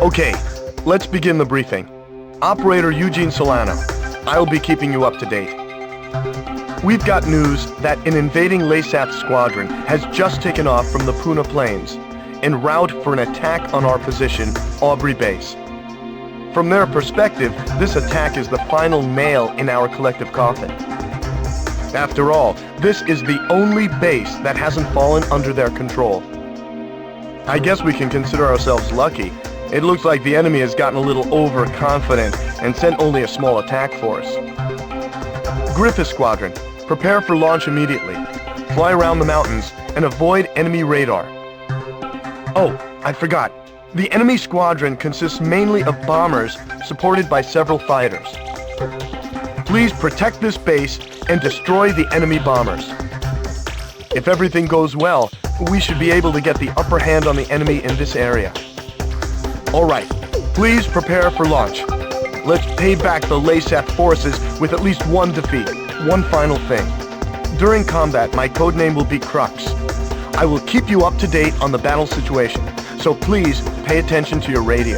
Okay, let's begin the briefing. Operator Eugene Solano, I'll be keeping you up to date. We've got news that an invading Leasathian squadron has just taken off from the Puna Plains, en route for an attack on our position, Aubrey Base. From their perspective, this attack is the final nail in our collective coffin. After all, this is the only base that hasn't fallen under their control. I guess we can consider ourselves lucky. It looks like the enemy has gotten a little overconfident and sent only a small attack force. Gryphus Squadron, prepare for launch immediately. Fly around the mountains and avoid enemy radar. Oh, I forgot. The enemy squadron consists mainly of bombers supported by several fighters. Please protect this base and destroy the enemy bombers. If everything goes well, we should be able to get the upper hand on the enemy in this area. All right, please prepare for launch. Let's pay back the Leasathian forces with at least one defeat. One final thing. During combat, my codename will be Crux. I will keep you up to date on the battle situation, so please pay attention to your radio.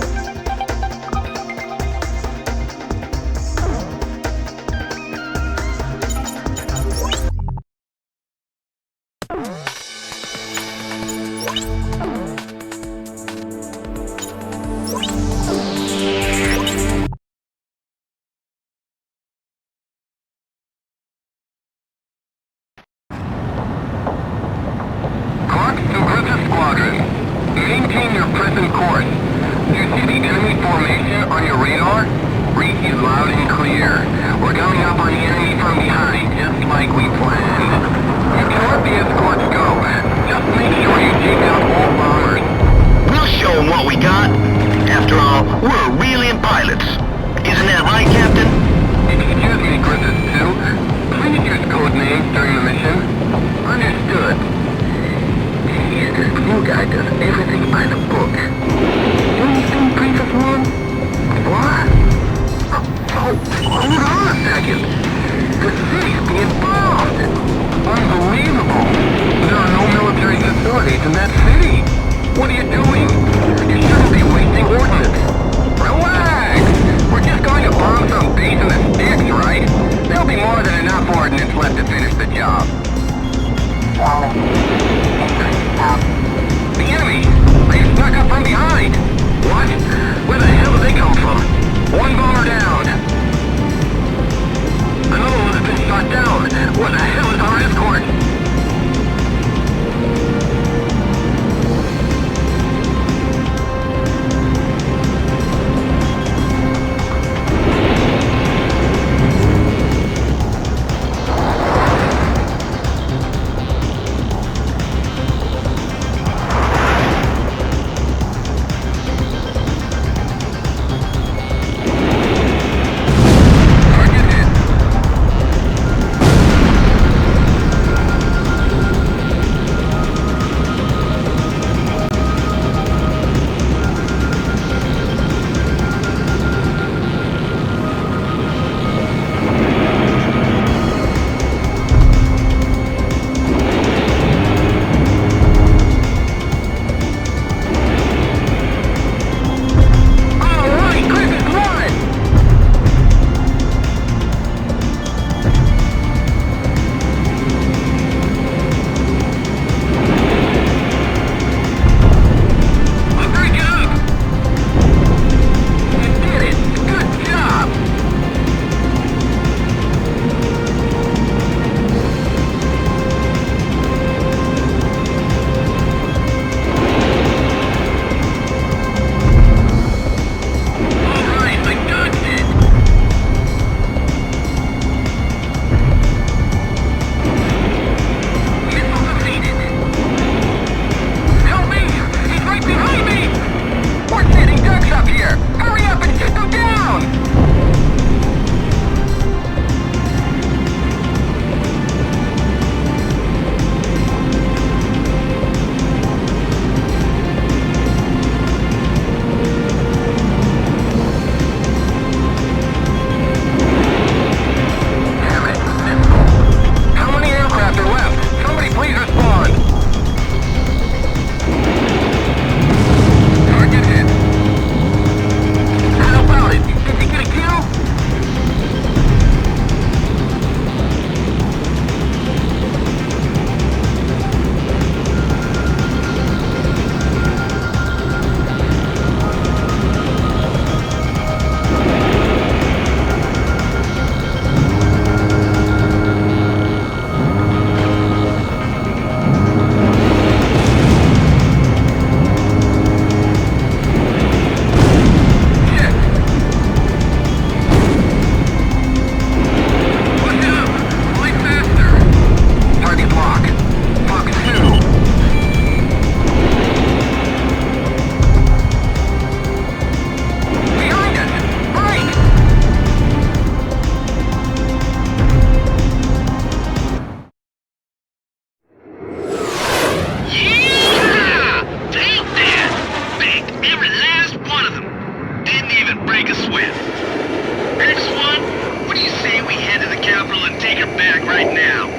Maintain your present course. Do you see the enemy formation on your radar? Read you loud and clear. We're coming up on the enemy from behind, just like we planned. You can let the escorts go. Just make sure you take out all bombers. We'll show them what we got. After all, we're Aurelian pilots. Isn't that right, Captain? Excuse me, Gryphus 2. Please use code names during the mission. Understood. This new guy does everything by the book. Don't you think Gryphus One? What? Oh, hold on a second. The city's being bombed. Unbelievable. There are no military facilities in that city. What are you doing? You shouldn't be wasting ordnance. Relax. We're just going to bomb some base in the sticks, right? There'll be more than enough ordnance left to finish the job. The enemy! They snuck up from behind! What? Where the hell did they come from? One bomber down! Another one has been shot down! Where the hell is our escort? Every last one of them. Didn't even break a sweat. X1, what do you say we head to the capital and take her back right now?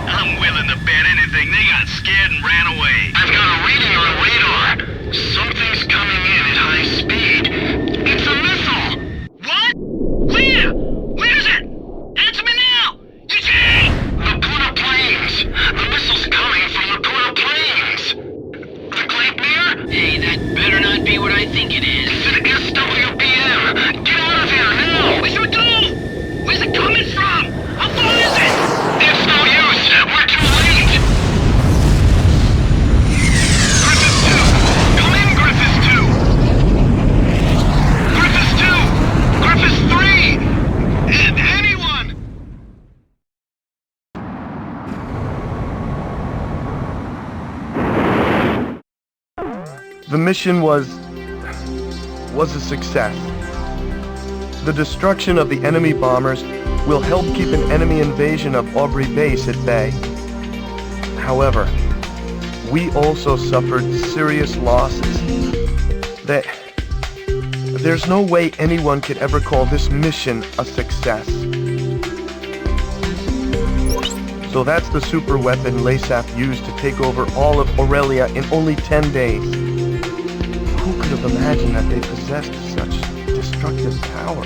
I'm willing to bet anything they got scared and ran away. I've got a reading on radar. Something's coming in at high speed. It's a missile! What? Where? Where is it? Answer me now! Eugene! The Puna Plains! The missile's coming from the Puna Plains! The Gleipnir? Hey, that better not be what I think it is. It's an SWBM! Get out of here now! We should do! Where's it coming from? How far is it? It's no use! We're too late! Gryphus 2! Come in, Gryphus 2! Gryphus 2! Gryphus 3! Anyone! The mission was a success. The destruction of the enemy bombers will help keep an enemy invasion of Aubrey base at bay. However, we also suffered serious losses. There's no way anyone could ever call this mission a success. So that's the super weapon Leasath used to take over all of Aurelia in only 10 days. Who could have imagined that they possessed such destructive power?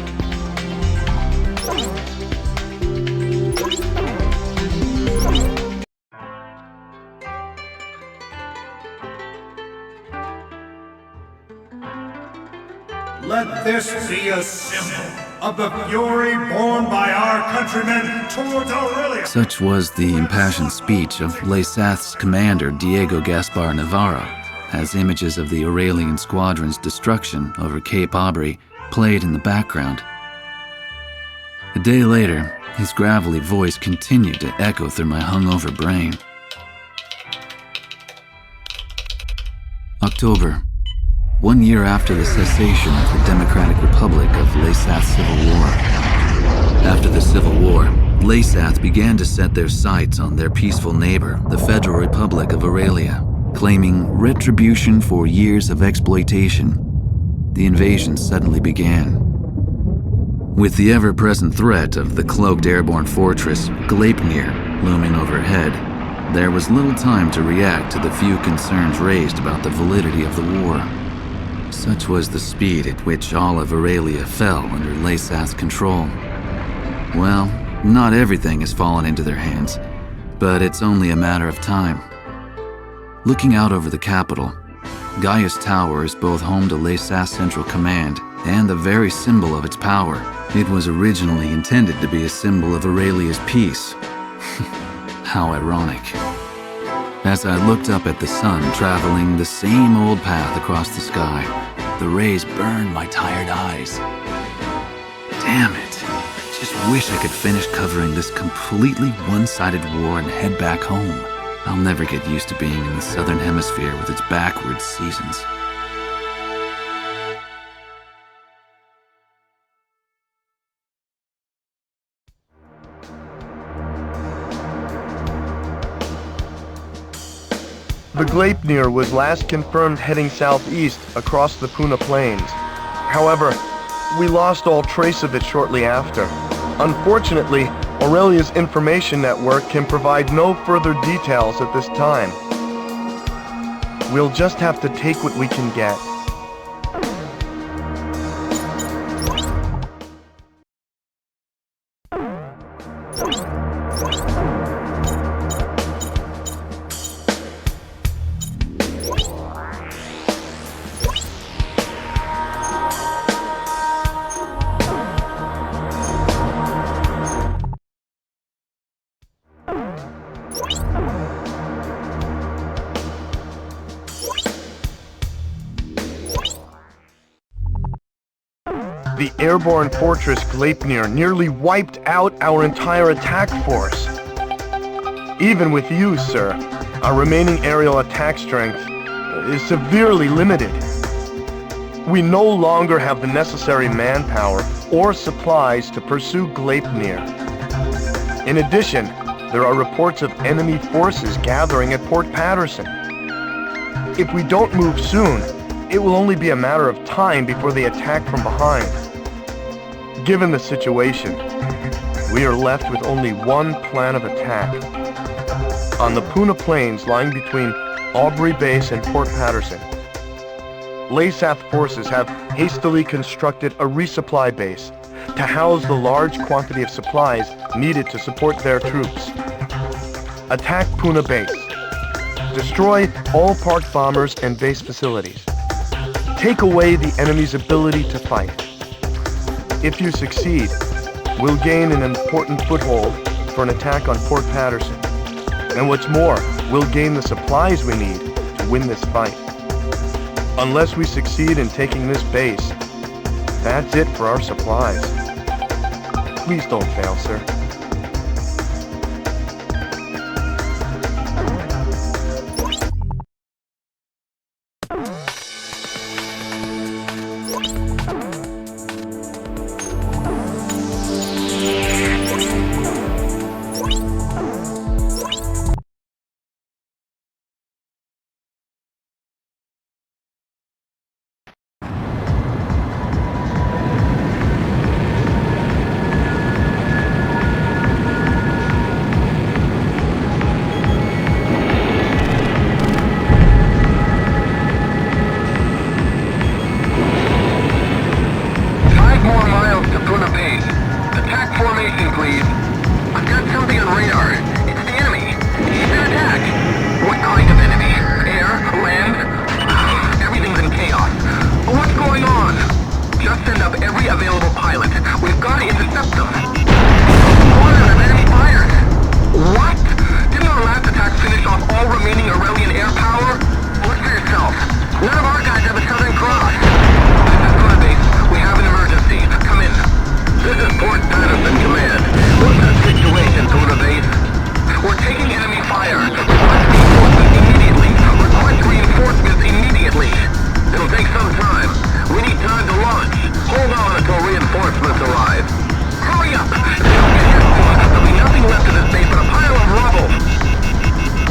Let this be a symbol of the fury borne by our countrymen towards Aurelia. Such was the impassioned speech of Leasath's commander Diego Gaspar Navarro, as images of the Aurelian Squadron's destruction over Cape Aubrey played in the background. A day later, his gravelly voice continued to echo through my hungover brain. October, 1 year after the cessation of the Democratic Republic of Leasath's civil war. After the Civil War, Leasath began to set their sights on their peaceful neighbor, the Federal Republic of Aurelia, claiming retribution for years of exploitation. The invasion suddenly began. With the ever-present threat of the cloaked airborne fortress Gleipnir looming overhead, there was little time to react to the few concerns raised about the validity of the war. Such was the speed at which all of Aurelia fell under Leasath's control. Well, not everything has fallen into their hands, but it's only a matter of time. Looking out over the capital, Gaius Tower is both home to Leasath's Central Command and the very symbol of its power. It was originally intended to be a symbol of Aurelia's peace. How ironic. As I looked up at the sun traveling the same old path across the sky, the rays burned my tired eyes. Damn it. Just wish I could finish covering this completely one-sided war and head back home. I'll never get used to being in the southern hemisphere with its backwards seasons. The Gleipnir was last confirmed heading southeast across the Puna Plains. However, we lost all trace of it shortly after. Unfortunately, Aurelia's information network can provide no further details at this time. We'll just have to take what we can get. The airborne fortress Gleipnir nearly wiped out our entire attack force. Even with you, sir, our remaining aerial attack strength is severely limited. We no longer have the necessary manpower or supplies to pursue Gleipnir. In addition, there are reports of enemy forces gathering at Port Patterson. If we don't move soon, it will only be a matter of time before they attack from behind. Given the situation, we are left with only one plan of attack. On the Puna Plains lying between Aubrey Base and Port Patterson, Leasath forces have hastily constructed a resupply base to house the large quantity of supplies needed to support their troops. Attack Puna Base. Destroy all parked bombers and base facilities. Take away the enemy's ability to fight. If you succeed, we'll gain an important foothold for an attack on Port Patterson. And what's more, we'll gain the supplies we need to win this fight. Unless we succeed in taking this base, that's it for our supplies. Please don't fail, sir.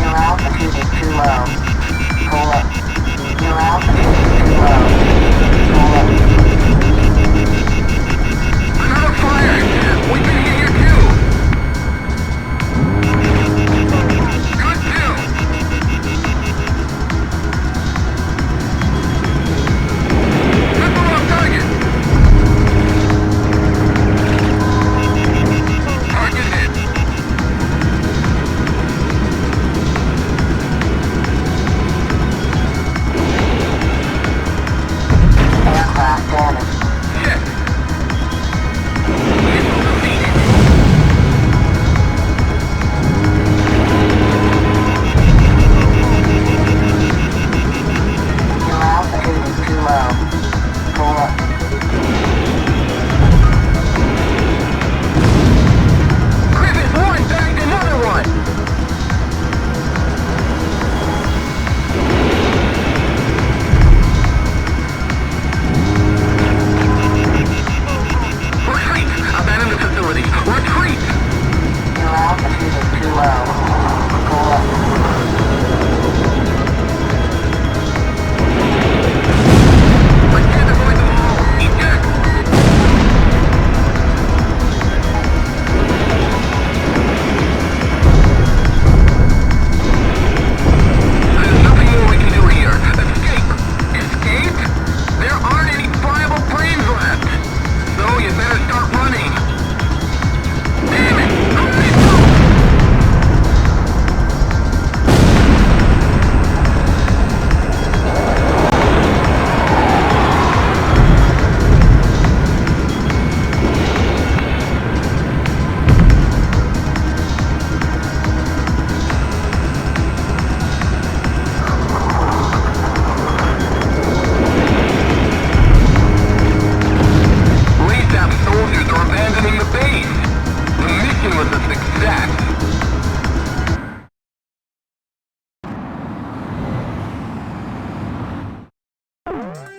Your altitude is too low. Your altitude is too low. Hold up.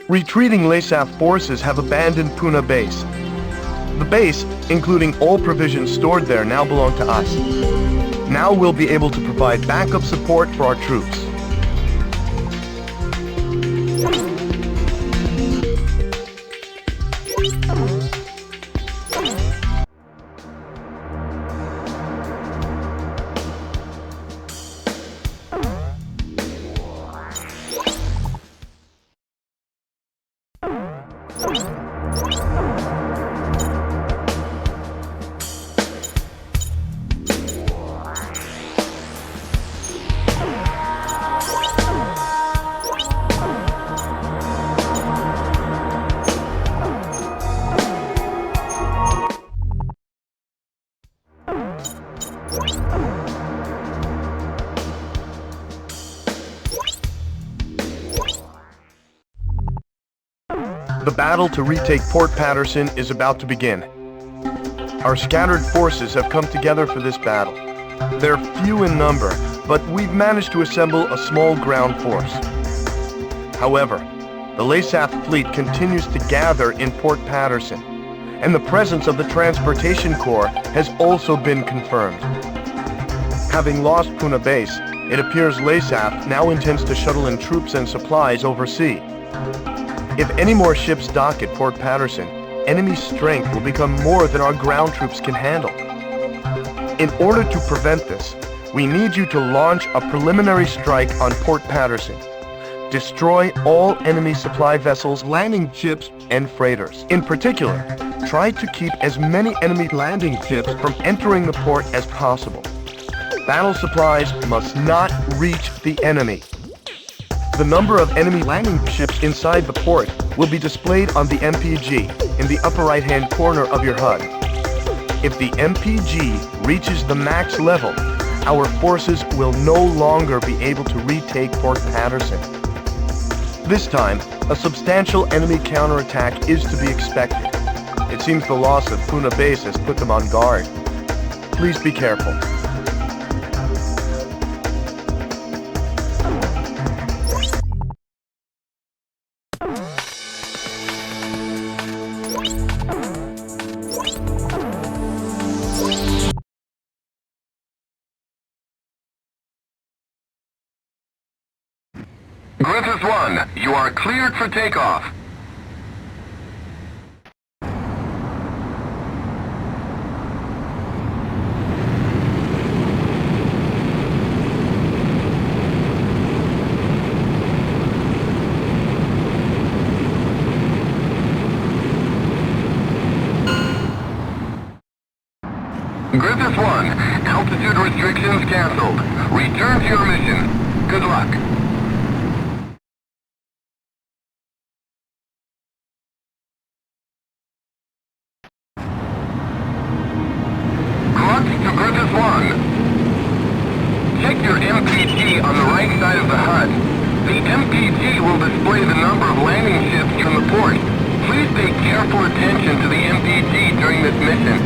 Retreating Leasath forces have abandoned Puna base. The base, including all provisions stored there, now belong to us. Now we'll be able to provide backup support for our troops. The battle to retake Port Patterson is about to begin. Our scattered forces have come together for this battle. They're few in number, but we've managed to assemble a small ground force. However, the Leasath fleet continues to gather in Port Patterson, and the presence of the Transportation Corps has also been confirmed. Having lost Puna base, it appears Leasath now intends to shuttle in troops and supplies overseas. If any more ships dock at Port Patterson, enemy strength will become more than our ground troops can handle. In order to prevent this, we need you to launch a preliminary strike on Port Patterson. Destroy all enemy supply vessels, landing ships, and freighters. In particular, try to keep as many enemy landing ships from entering the port as possible. Battle supplies must not reach the enemy. The number of enemy landing ships inside the port will be displayed on the MPG in the upper right-hand corner of your HUD. If the MPG reaches the max level, our forces will no longer be able to retake Port Patterson. This time, a substantial enemy counterattack is to be expected. It seems the loss of Puna base has put them on guard. Please be careful. Gryphus One, you are cleared for takeoff. Gryphus One, altitude restrictions canceled. Return to your mission. Good luck. Check your MPG on the right side of the HUD. The MPG will display the number of landing ships from the port. Please pay careful attention to the MPG during this mission.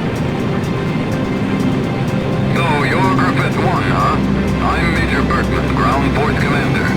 So, you're Gryphus One, huh? I'm Major Bertman, Ground Force Commander.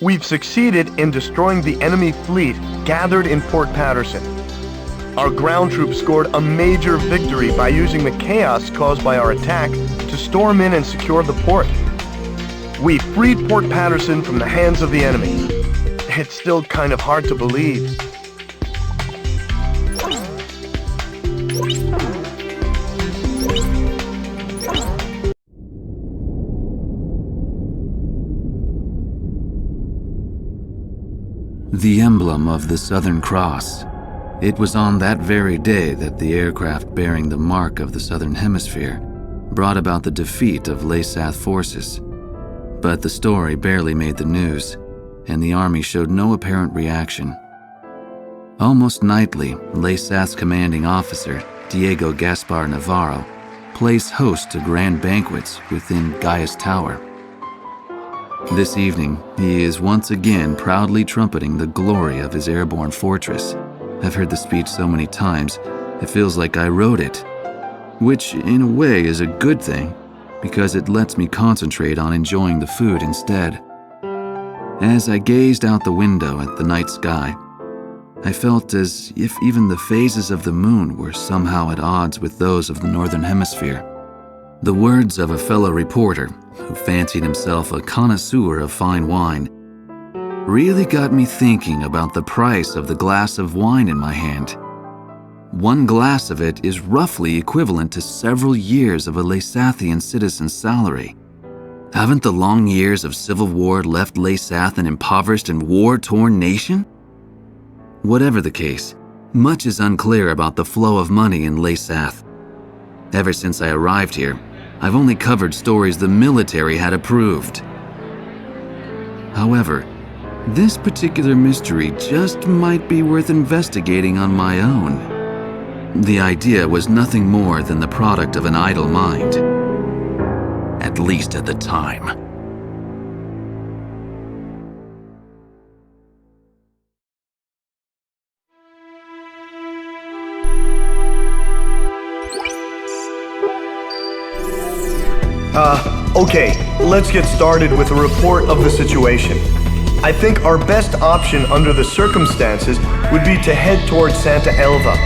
We've succeeded in destroying the enemy fleet gathered in Port Patterson. Our ground troops scored a major victory by using the chaos caused by our attack to storm in and secure the port. We freed Port Patterson from the hands of the enemy. It's still kind of hard to believe. The emblem of the Southern Cross. It was on that very day that the aircraft bearing the mark of the Southern Hemisphere brought about the defeat of Leasath forces. But the story barely made the news, and the army showed no apparent reaction. Almost nightly, Leasath's commanding officer, Diego Gaspar Navarro, plays host to grand banquets within Gaius Tower. This evening, he is once again proudly trumpeting the glory of his airborne fortress. I've heard the speech so many times, it feels like I wrote it. Which, in a way, is a good thing, because it lets me concentrate on enjoying the food instead. As I gazed out the window at the night sky, I felt as if even the phases of the moon were somehow at odds with those of the Northern Hemisphere. The words of a fellow reporter, who fancied himself a connoisseur of fine wine, really got me thinking about the price of the glass of wine in my hand. One glass of it is roughly equivalent to several years of a Leasathian citizen's salary. Haven't the long years of civil war left Leasath an impoverished and war-torn nation? Whatever the case, much is unclear about the flow of money in Leasath. Ever since I arrived here, I've only covered stories the military had approved. However, this particular mystery just might be worth investigating on my own. The idea was nothing more than the product of an idle mind. At least at the time. Okay, let's get started with a report of the situation. I think our best option under the circumstances would be to head towards Santa Elva.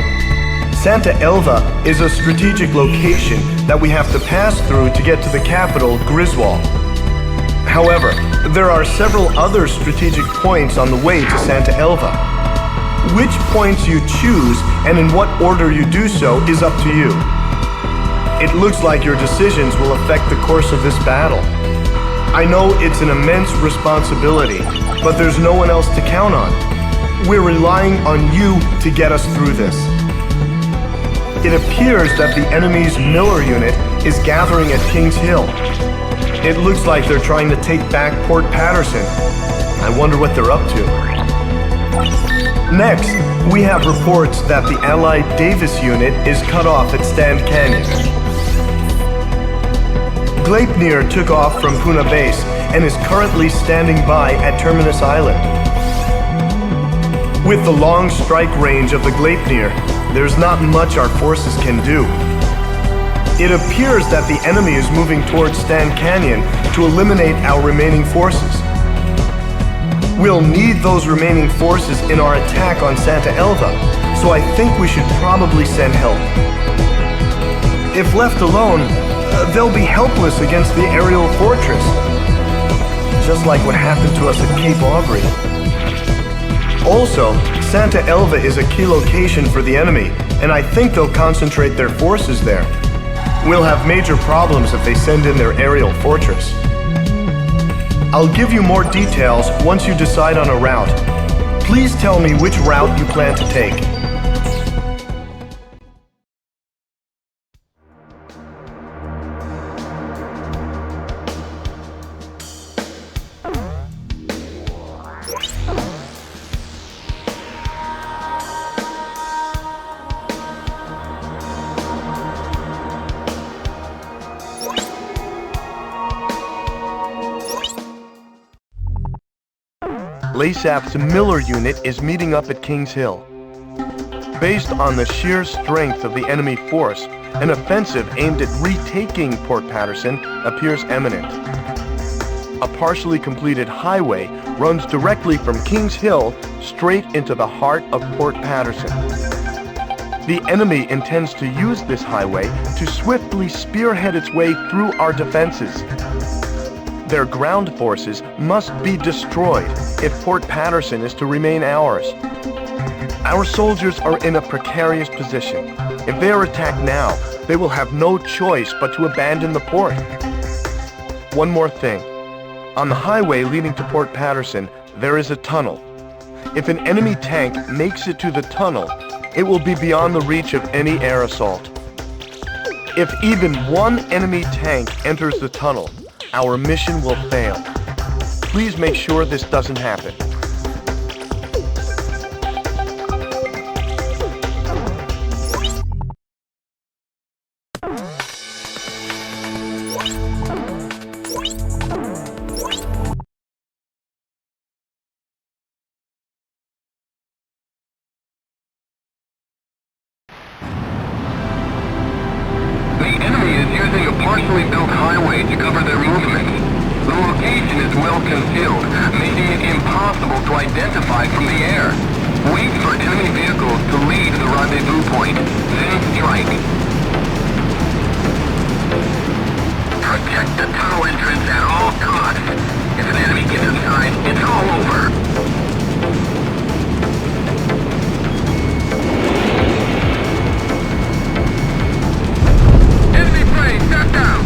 Santa Elva is a strategic location that we have to pass through to get to the capital, Griswold. However, there are several other strategic points on the way to Santa Elva. Which points you choose and in what order you do so is up to you. It looks like your decisions will affect the course of this battle. I know it's an immense responsibility, but there's no one else to count on. We're relying on you to get us through this. It appears that the enemy's Miller unit is gathering at Kings Hill. It looks like they're trying to take back Port Patterson. I wonder what they're up to. Next, we have reports that the Allied Davis unit is cut off at Stand Canyon. Gleipnir took off from Puna Base and is currently standing by at Terminus Island. With the long strike range of the Gleipnir, there's not much our forces can do. It appears that the enemy is moving towards Stand Canyon to eliminate our remaining forces. We'll need those remaining forces in our attack on Santa Elva, so I think we should probably send help. If left alone, they'll be helpless against the aerial fortress, just like what happened to us at Cape Aubrey. Also, Santa Elva is a key location for the enemy, and I think they'll concentrate their forces there. We'll have major problems if they send in their aerial fortress. I'll give you more details once you decide on a route. Please tell me which route you plan to take. Leasath's Miller unit is meeting up at Kings Hill. Based on the sheer strength of the enemy force, an offensive aimed at retaking Port Patterson appears imminent. A partially completed highway runs directly from Kings Hill straight into the heart of Port Patterson. The enemy intends to use this highway to swiftly spearhead its way through our defenses. Their ground forces must be destroyed if Port Patterson is to remain ours. Our soldiers are in a precarious position. If they are attacked now, they will have no choice but to abandon the port. One more thing. On the highway leading to Port Patterson, there is a tunnel. If an enemy tank makes it to the tunnel, it will be beyond the reach of any air assault. If even one enemy tank enters the tunnel, our mission will fail. Please make sure this doesn't happen. Partially built highway to cover their movement. The location is well concealed, making it impossible to identify from the air. Wait for enemy vehicles to leave the rendezvous point, then strike. Protect the tunnel entrance at all costs. If an enemy gets inside, it's all over. Shut down!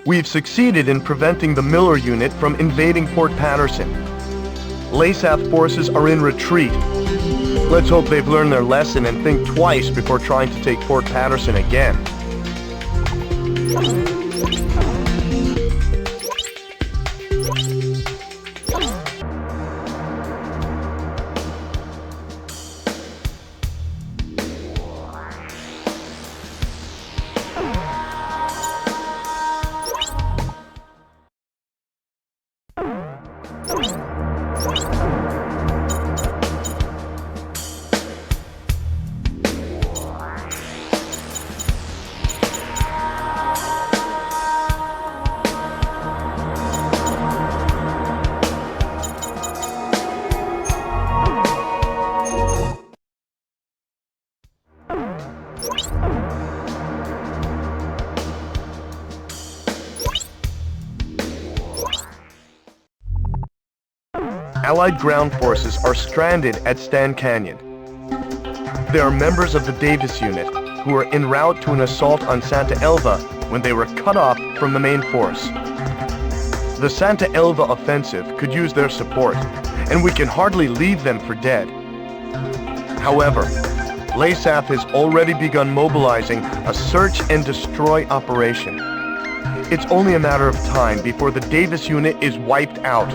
We've succeeded in preventing the Miller unit from invading Port Patterson. Leasath forces are in retreat. Let's hope they've learned their lesson and think twice before trying to take Port Patterson again. Allied ground forces are stranded at Stan Canyon. They are members of the Davis unit, who were en route to an assault on Santa Elva when they were cut off from the main force. The Santa Elva offensive could use their support, and we can hardly leave them for dead. However, Leasath has already begun mobilizing a search and destroy operation. It's only a matter of time before the Davis unit is wiped out.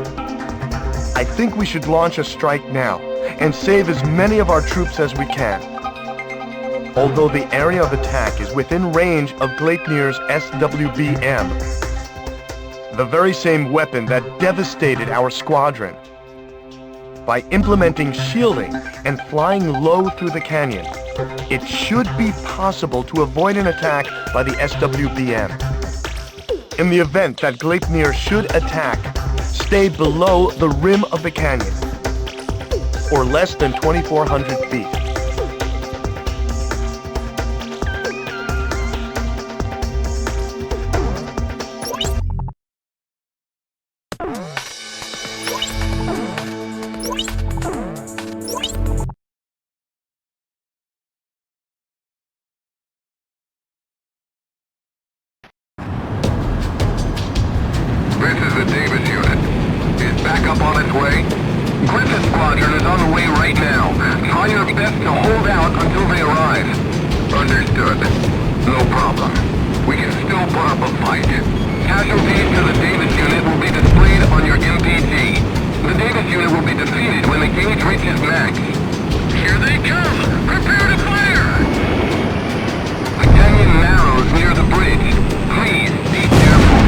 I think we should launch a strike now and save as many of our troops as we can. Although the area of attack is within range of Gleipnir's SWBM, the very same weapon that devastated our squadron. By implementing shielding and flying low through the canyon, it should be possible to avoid an attack by the SWBM. In the event that Gleipnir should attack, stay below the rim of the canyon, or less than 2,400 feet. This is the Davis unit. Is backup on its way? Gryphus Squadron is on the way right now. Try your best to hold out until they arrive. Understood. No problem. We can still put up a fight. Casualties to the Davis unit will be displayed on your MPG. The Davis unit will be defeated when the gauge reaches max. Here they come! Prepare to fire! The canyon narrows near the bridge. Please be careful.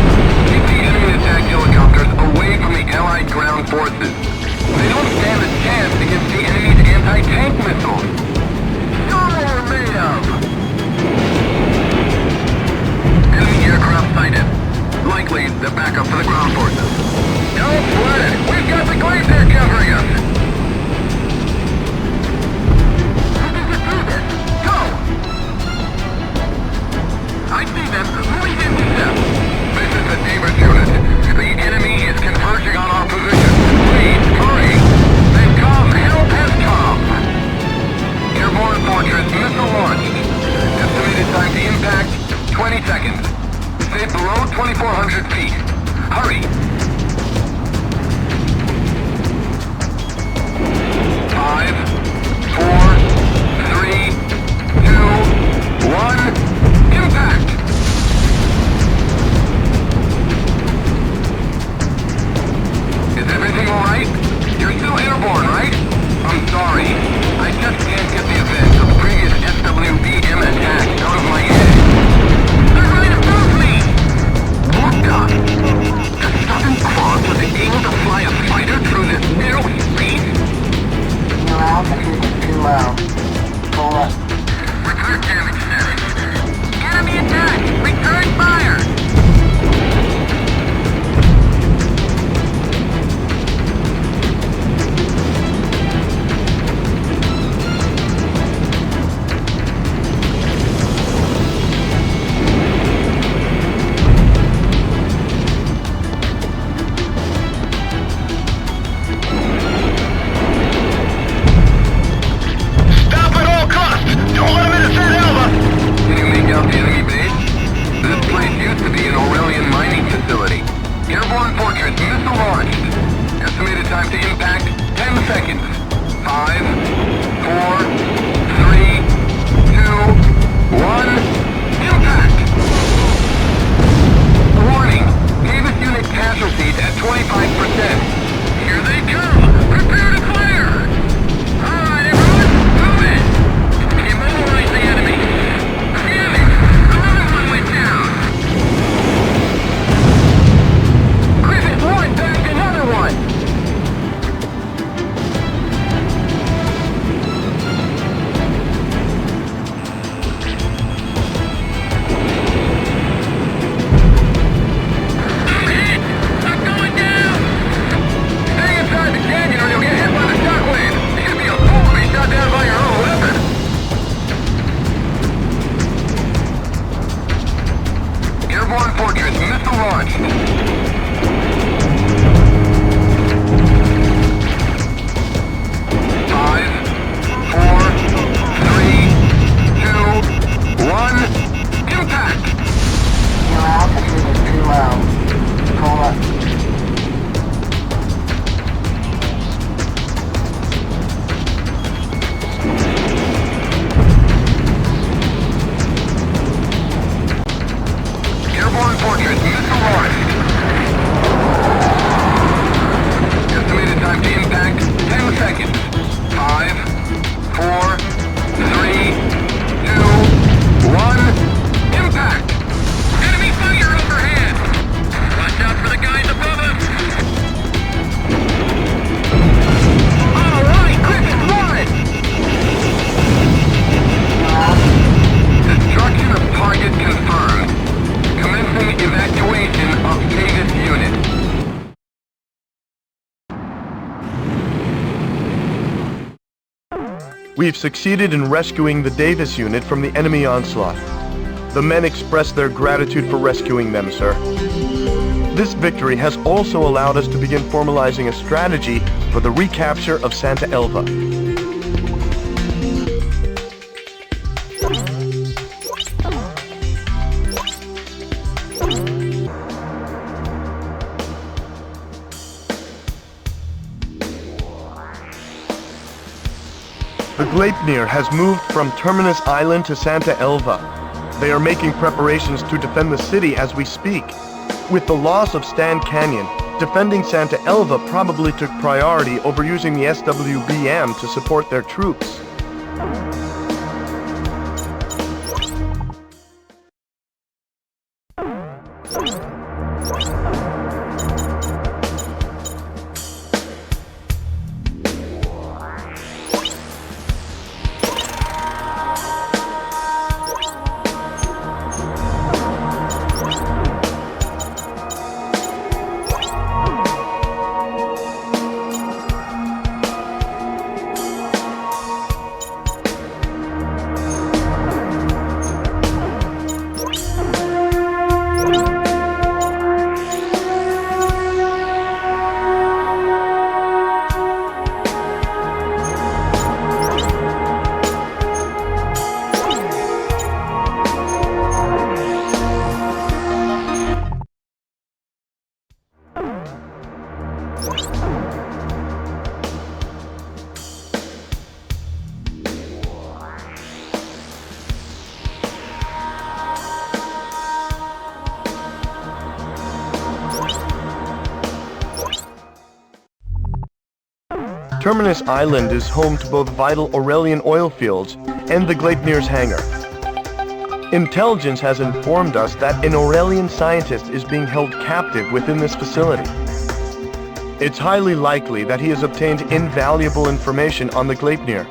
Keep the enemy attack helicopters away from the Allied ground forces. They don't stand a chance against the enemy's anti-tank missiles. Show them what we're made of! Enemy aircraft sighted. Likely the backup for the ground forces. Don't sweat it! We've got the Gleipnir covering us! How did you do this? Go! I see them. Lead intercept. This is the Davis unit. The enemy is converging on our position. Please, hurry! They've come! Help has come! Airborne Fortress missile launched. Estimated time to impact, 20 seconds. Stay below 2,400 feet. Hurry! 5, 4, 3, 2, 1, impact! Is everything alright? You're still airborne, right? I'm sorry. I just can't get the events of the previous SWBM attack out of my head. They're trying to move me! What the? A sudden cross with the aim to fly a fighter through this narrow space? You all Airborne Fortress, missile launched. 5, 4, 3, 2, 1, impact! Your altitude is too low. Pull up. Airborne Fortress, missile launched. Estimated time to impact, 10 seconds. 5, 4, 3, 2, 1, impact! Enemy fire overhead! Watch out for the guys above us! Alright, Gryphus One! Destruction of target confirmed. Commencing evacuation of Davis unit. We've succeeded in rescuing the Davis unit from the enemy onslaught. The men express their gratitude for rescuing them, sir. This victory has also allowed us to begin formalizing a strategy for the recapture of Santa Elva. The Gleipnir has moved from Terminus Island to Santa Elva. They are making preparations to defend the city as we speak. With the loss of Stand Canyon, defending Santa Elva probably took priority over using the SWBM to support their troops. Terminus Island is home to both vital Aurelian oil fields and the Gleipnir's hangar. Intelligence has informed us that an Aurelian scientist is being held captive within this facility. It's highly likely that he has obtained invaluable information on the Gleipnir,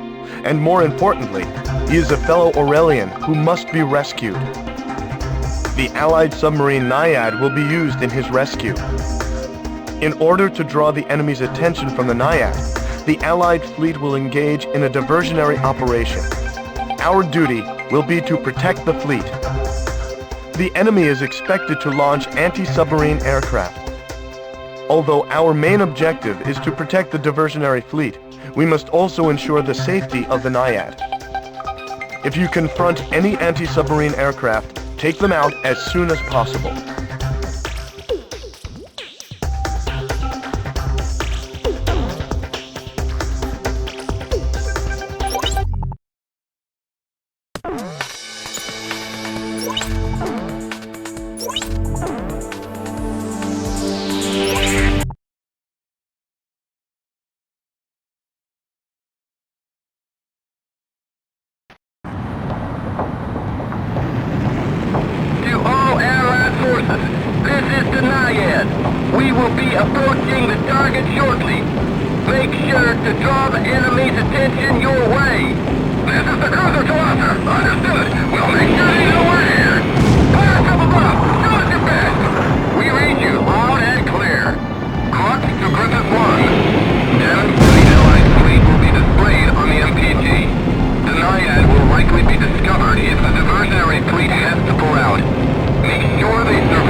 and more importantly, he is a fellow Aurelian who must be rescued. The Allied submarine Naiad will be used in his rescue. In order to draw the enemy's attention from the Naiad, the Allied fleet will engage in a diversionary operation. Our duty will be to protect the fleet. The enemy is expected to launch anti-submarine aircraft. Although our main objective is to protect the diversionary fleet, we must also ensure the safety of the Naiad. If you confront any anti-submarine aircraft, take them out as soon as possible. Approaching the target shortly. Make sure to draw the enemy's attention your way. This is the cruiser to Arthur. Understood. We'll make sure he's aware. Fire from above. Show us your best. We read you loud and clear. Crux to Gryphus One. Damage to the Allied fleet will be displayed on the MPG. The Naiad will likely be discovered if the diversionary fleet has to pull out. Make sure they survive.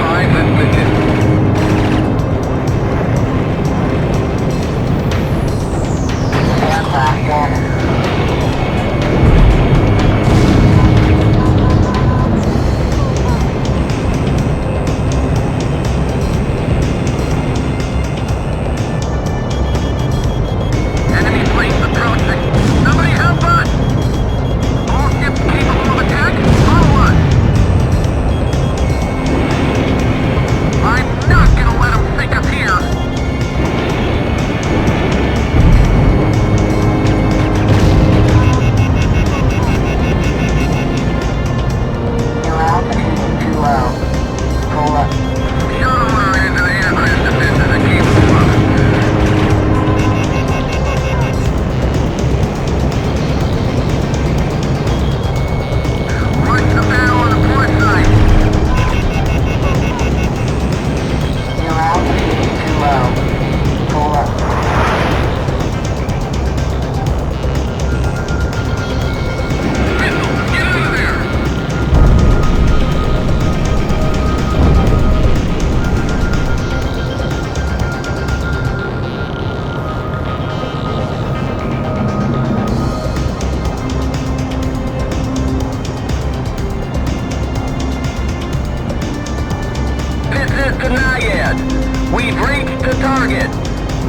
We've reached the target.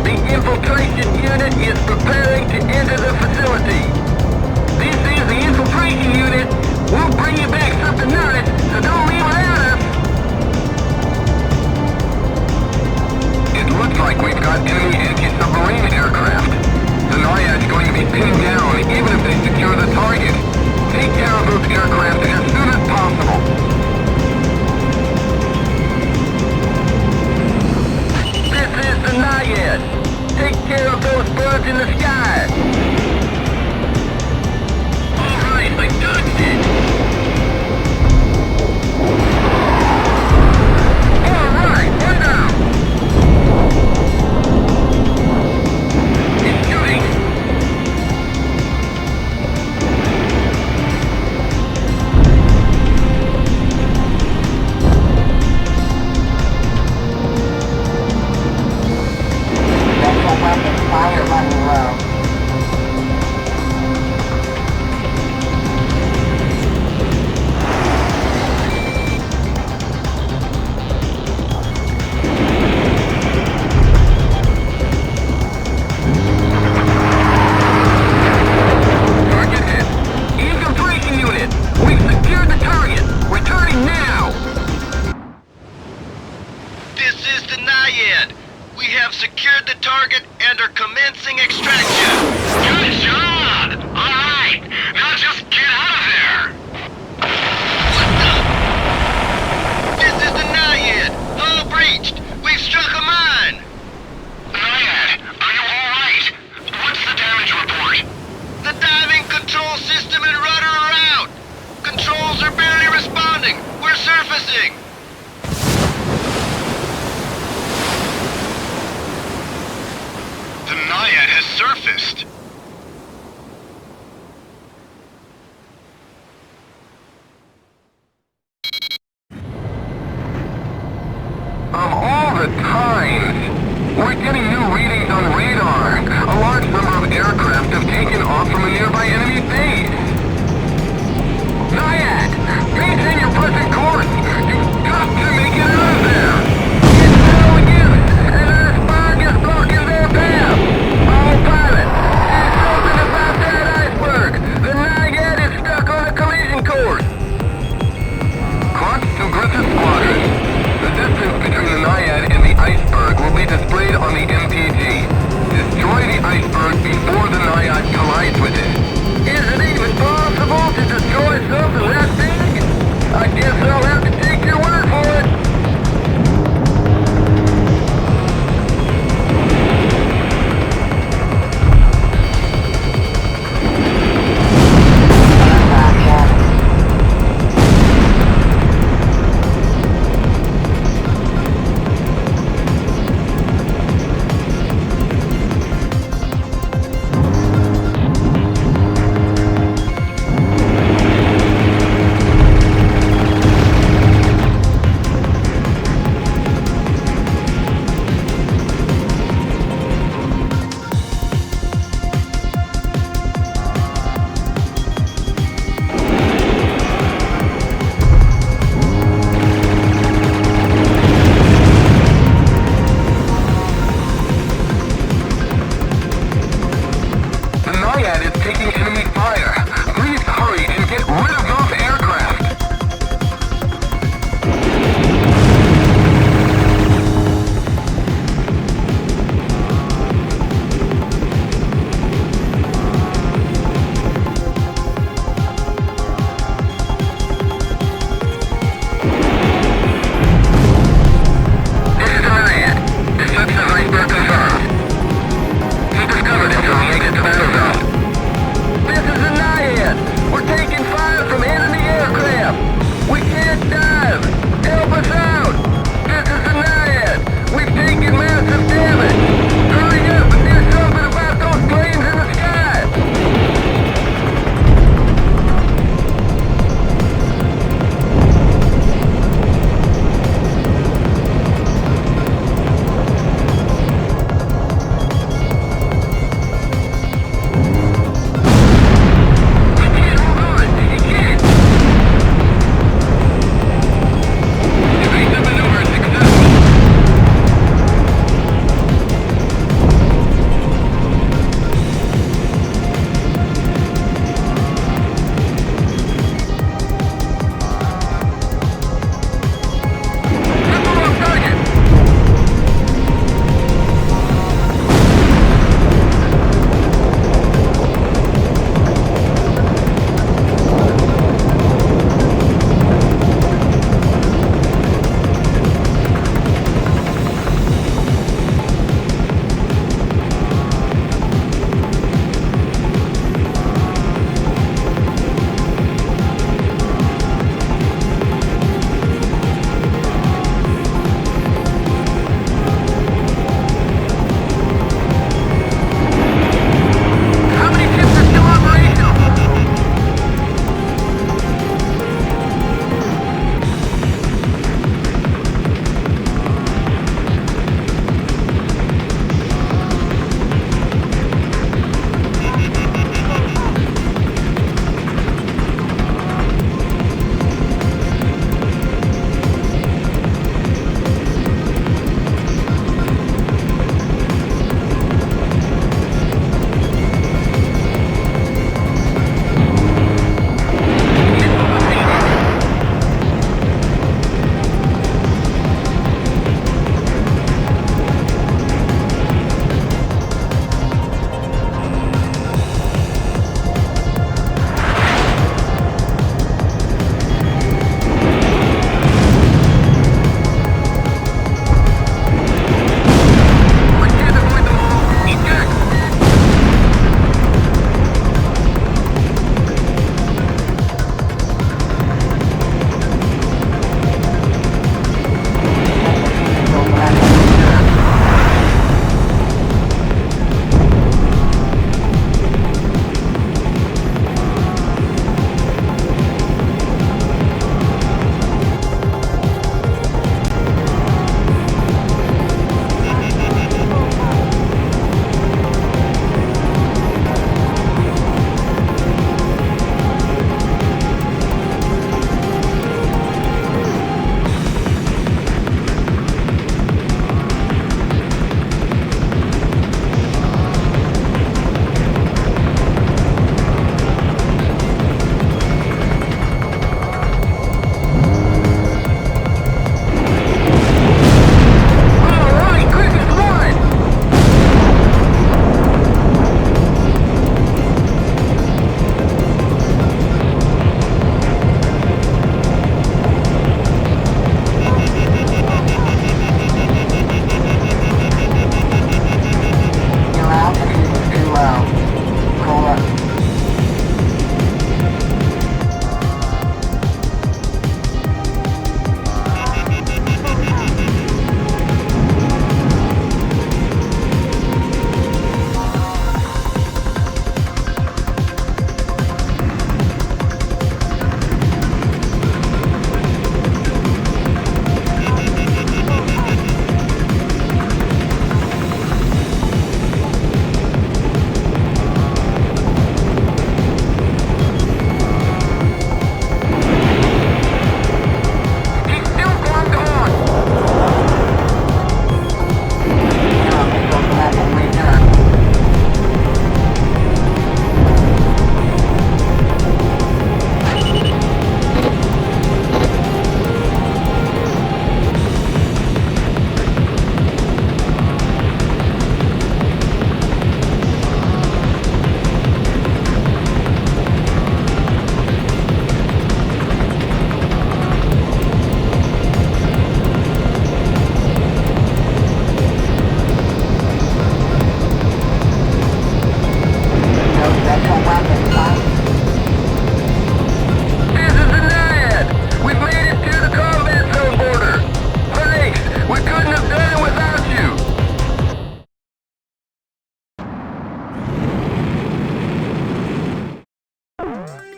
The infiltration unit is preparing to enter the facility. This is the infiltration unit. We'll bring you back something nice, so don't leave without us. It looks like we've got enemy anti-submarine aircraft. The Naiad's going to be pinned down even if they secure the target. Take care of those aircraft as soon as possible. This is the Naiad. Take care of those birds in the sky. All right, I dodged it. All right, one down. It's shooting. Special weapon fire running low. Target hit. Infiltration unit. We've secured the target. Returning now. This is the Naiad. We have secured the target and are commencing extraction. Good job! Alright, now just get out of there! What the? This is the Naiad! Hull breached! We've struck a mine! Naiad, are you alright? What's the damage report? The diving control system and rudder are out! Controls are barely responding! We're surfacing! The Naiad has surfaced! Of all the times, we're getting new readings on radar. A large number of aircraft have taken off from a nearby enemy base. Naiad, maintain your present course. You've got to make it out of there. It's no use. An iceberg is blocking their path. All pilots, do something about that iceberg. The Naiad is stuck on a collision course. Clutch to Gryphus Squadron. The distance between the Naiad and the iceberg will be displayed on the MPG. Destroy the iceberg before the Naiad collides with it. Is it even possible to destroy something that big? I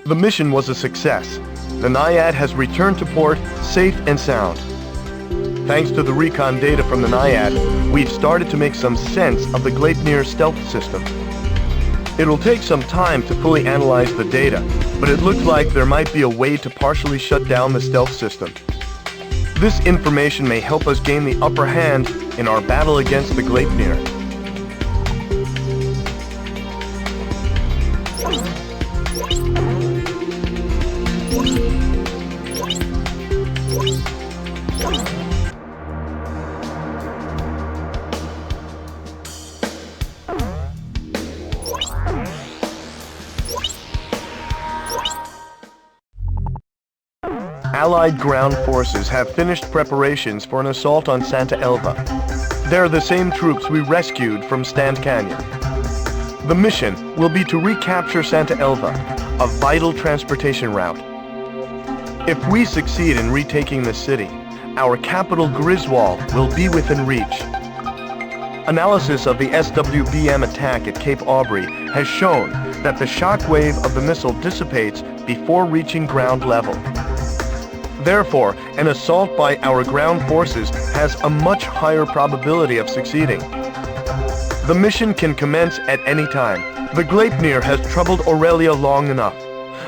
The mission was a success. The Naiad has returned to port safe and sound. Thanks to the recon data from the Naiad, we've started to make some sense of the Gleipnir stealth system. It'll take some time to fully analyze the data, but it looks like there might be a way to partially shut down the stealth system. This information may help us gain the upper hand in our battle against the Gleipnir. Allied ground forces have finished preparations for an assault on Santa Elva. They're the same troops we rescued from Stand Canyon. The mission will be to recapture Santa Elva, a vital transportation route. If we succeed in retaking the city, our capital Griswold will be within reach. Analysis of the SWBM attack at Cape Aubrey has shown that the shockwave of the missile dissipates before reaching ground level. Therefore, an assault by our ground forces has a much higher probability of succeeding. The mission can commence at any time. The Gleipnir has troubled Aurelia long enough.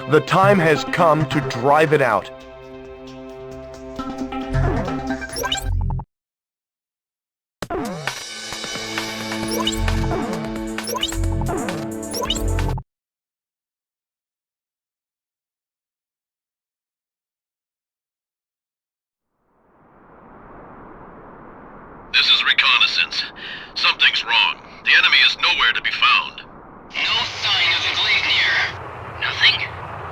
The time has come to drive it out. This is reconnaissance. Something's wrong. The enemy is nowhere to be found. No sign of the Gleipnir. Nothing?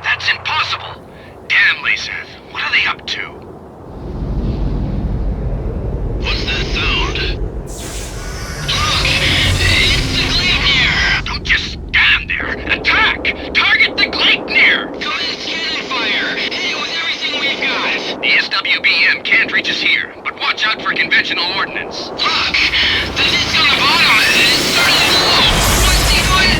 That's impossible. Damn, Leasath. What are they up to? What's that sound? Look! It's the Gleipnir! Don't just stand there! Attack! Target the Gleipnir! Commence cannon fire! Hit it with everything we've got! The SWBM can't reach us here, but watch out for conventional ordnance. Look! The disc on the bottom is starting to low! What's he doing?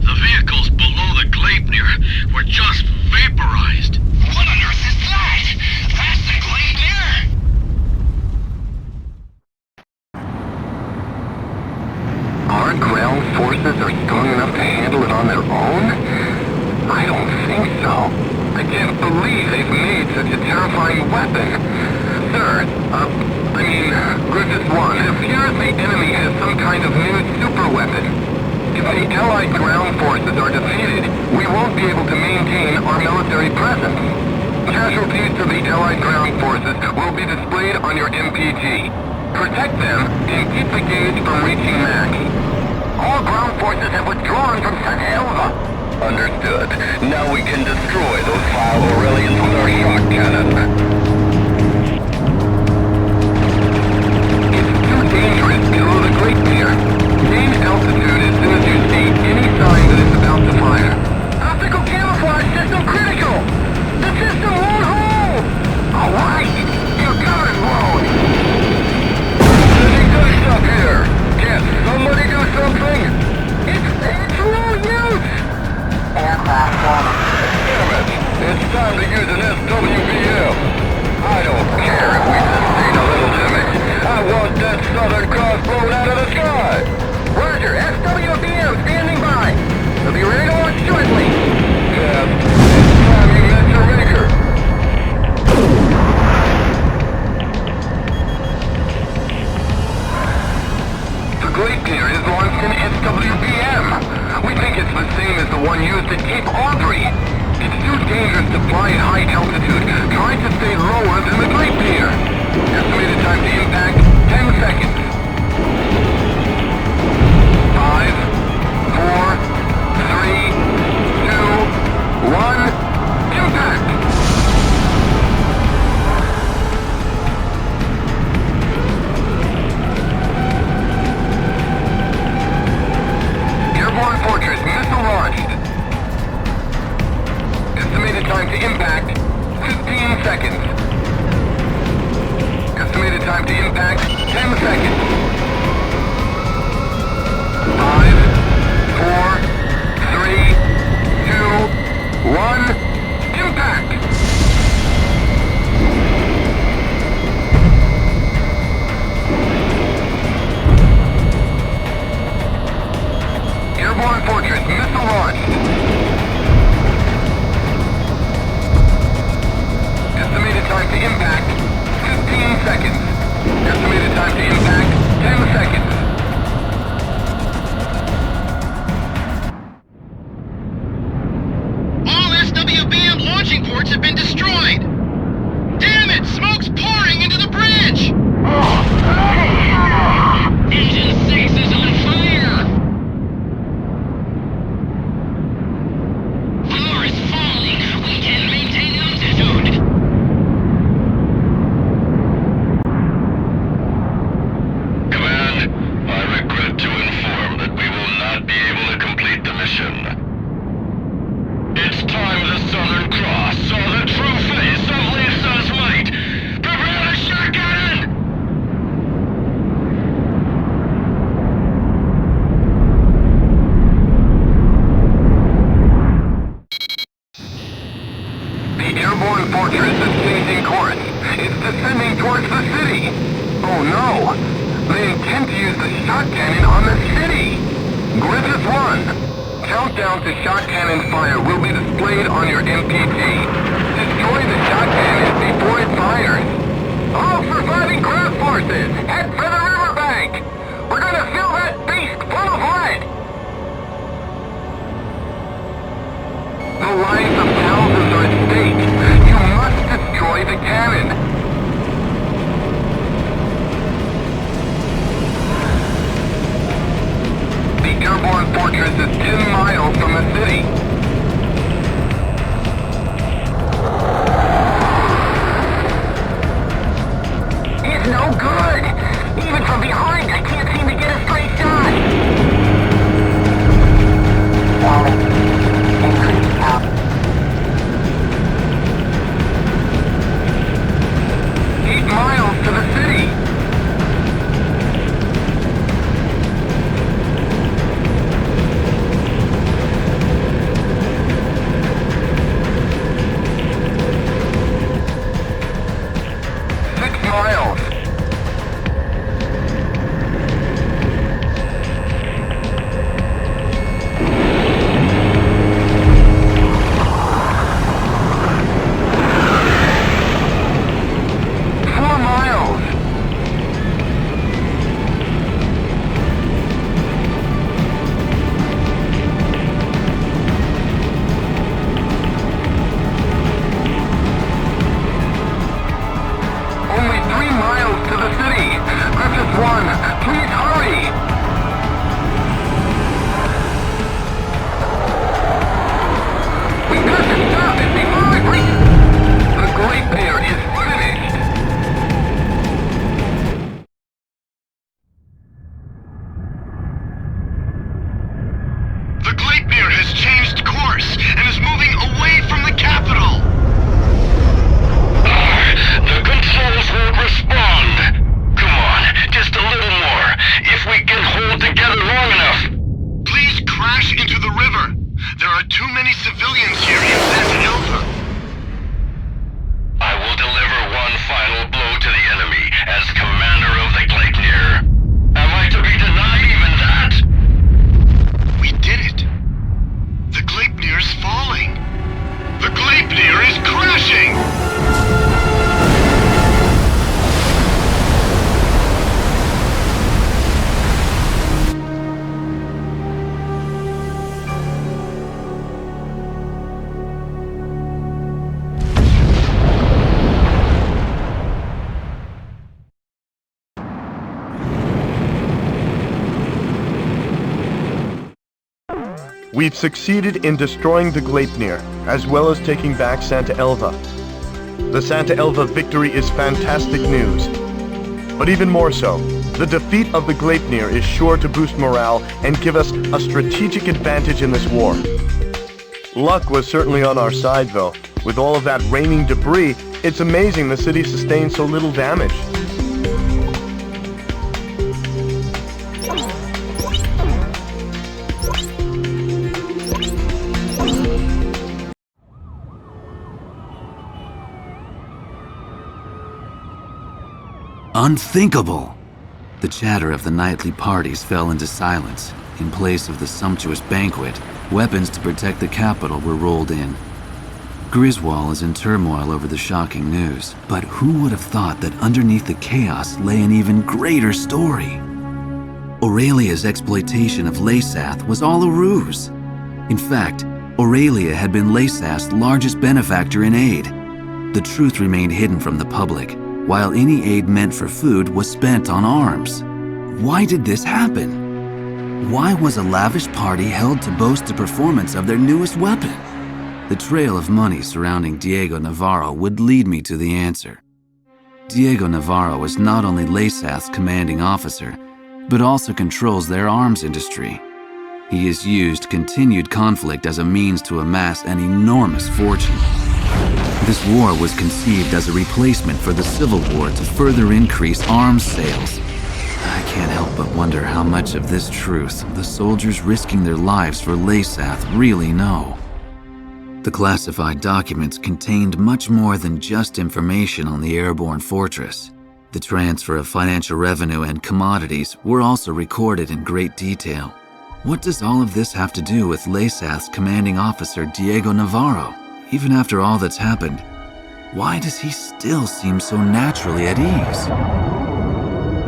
The vehicles below the Gleipnir were just vaporized. What on earth is that? That's the Gleipnir? Our ground forces are strong enough to handle it on their own? I don't think so. I can't believe they've made such a terrifying weapon. Sir, Gryphus One, it appears the enemy has some kind of new super weapon. If the Allied ground forces are defeated, we won't be able to maintain our military presence. Casualties to the Allied ground forces will be displayed on your MPG. Protect them and keep the gauge from reaching max. All ground forces have withdrawn from Santa Elva. Understood. Now we can destroy those vile Aurelians with our shock cannon. It's too dangerous below the Gleipnir. Gain altitude as soon as you see any sign that it's about to fire. Optical camouflage system critical! The system won't hold! Alright! You're covered, blown! Sending good stuff here! Can't somebody do something? It's low use! Aircraft one. Damn it! It's time to use an SWBM! I don't care if we sustain a little damage. I want that Southern Cross blown out of the sky! Roger, SWBM standing by. They'll be ready to launch shortly. Yeah, it's time you met your maker. The Gleipnir has launched an SWBM. We think it's the same as the one used at Cape Aubrey. It's too dangerous to fly at high altitude. Try to stay lower than the Gleipnir. Estimated time to impact, 10 seconds. 5, 4, 3, 2, 1, impact! Airborne Fortress, missile launched. Estimated time to impact, 15 seconds. Estimated time to impact, 10 seconds. 5, shot cannon on the city! Gryphus One! Countdown to shot cannon fire will be displayed on your MPT. Destroy the shot cannon before it fires. All surviving ground forces, head for the riverbank! We're gonna fill that beast full of lead! The lives of thousands are at stake. You must destroy the cannon. The airborne fortress is 10 miles from the city. It's no good! Even from behind, I can't seem to get a straight shot! Warning. Increased power. 8 miles to the city! The Gleipnir has changed course and is moving away from the capital. The controls won't respond. Come on, just a little more. If we can hold together long enough. Please crash into the river. There are too many civilians here in Santa Elva. I will deliver one final blow to the enemy as commander of the Gleipnir. Am I to be denied even that? We did it. The Gleipnir's falling. The Gleipnir is crashing! We've succeeded in destroying the Gleipnir, as well as taking back Santa Elva. The Santa Elva victory is fantastic news. But even more so, the defeat of the Gleipnir is sure to boost morale and give us a strategic advantage in this war. Luck was certainly on our side though. With all of that raining debris, it's amazing the city sustained so little damage. Unthinkable! The chatter of the nightly parties fell into silence. In place of the sumptuous banquet, weapons to protect the capital were rolled in. Griswold is in turmoil over the shocking news, but who would have thought that underneath the chaos lay an even greater story? Aurelia's exploitation of Leasath was all a ruse. In fact, Aurelia had been Leasath's largest benefactor in aid. The truth remained hidden from the public, while any aid meant for food was spent on arms. Why did this happen? Why was a lavish party held to boast the performance of their newest weapon? The trail of money surrounding Diego Navarro would lead me to the answer. Diego Navarro is not only Leasath's commanding officer, but also controls their arms industry. He has used continued conflict as a means to amass an enormous fortune. This war was conceived as a replacement for the Civil War to further increase arms sales. I can't help but wonder how much of this truth the soldiers risking their lives for Leasath really know. The classified documents contained much more than just information on the airborne fortress. The transfer of financial revenue and commodities were also recorded in great detail. What does all of this have to do with Leasath's commanding officer Diego Navarro? Even after all that's happened, why does he still seem so naturally at ease?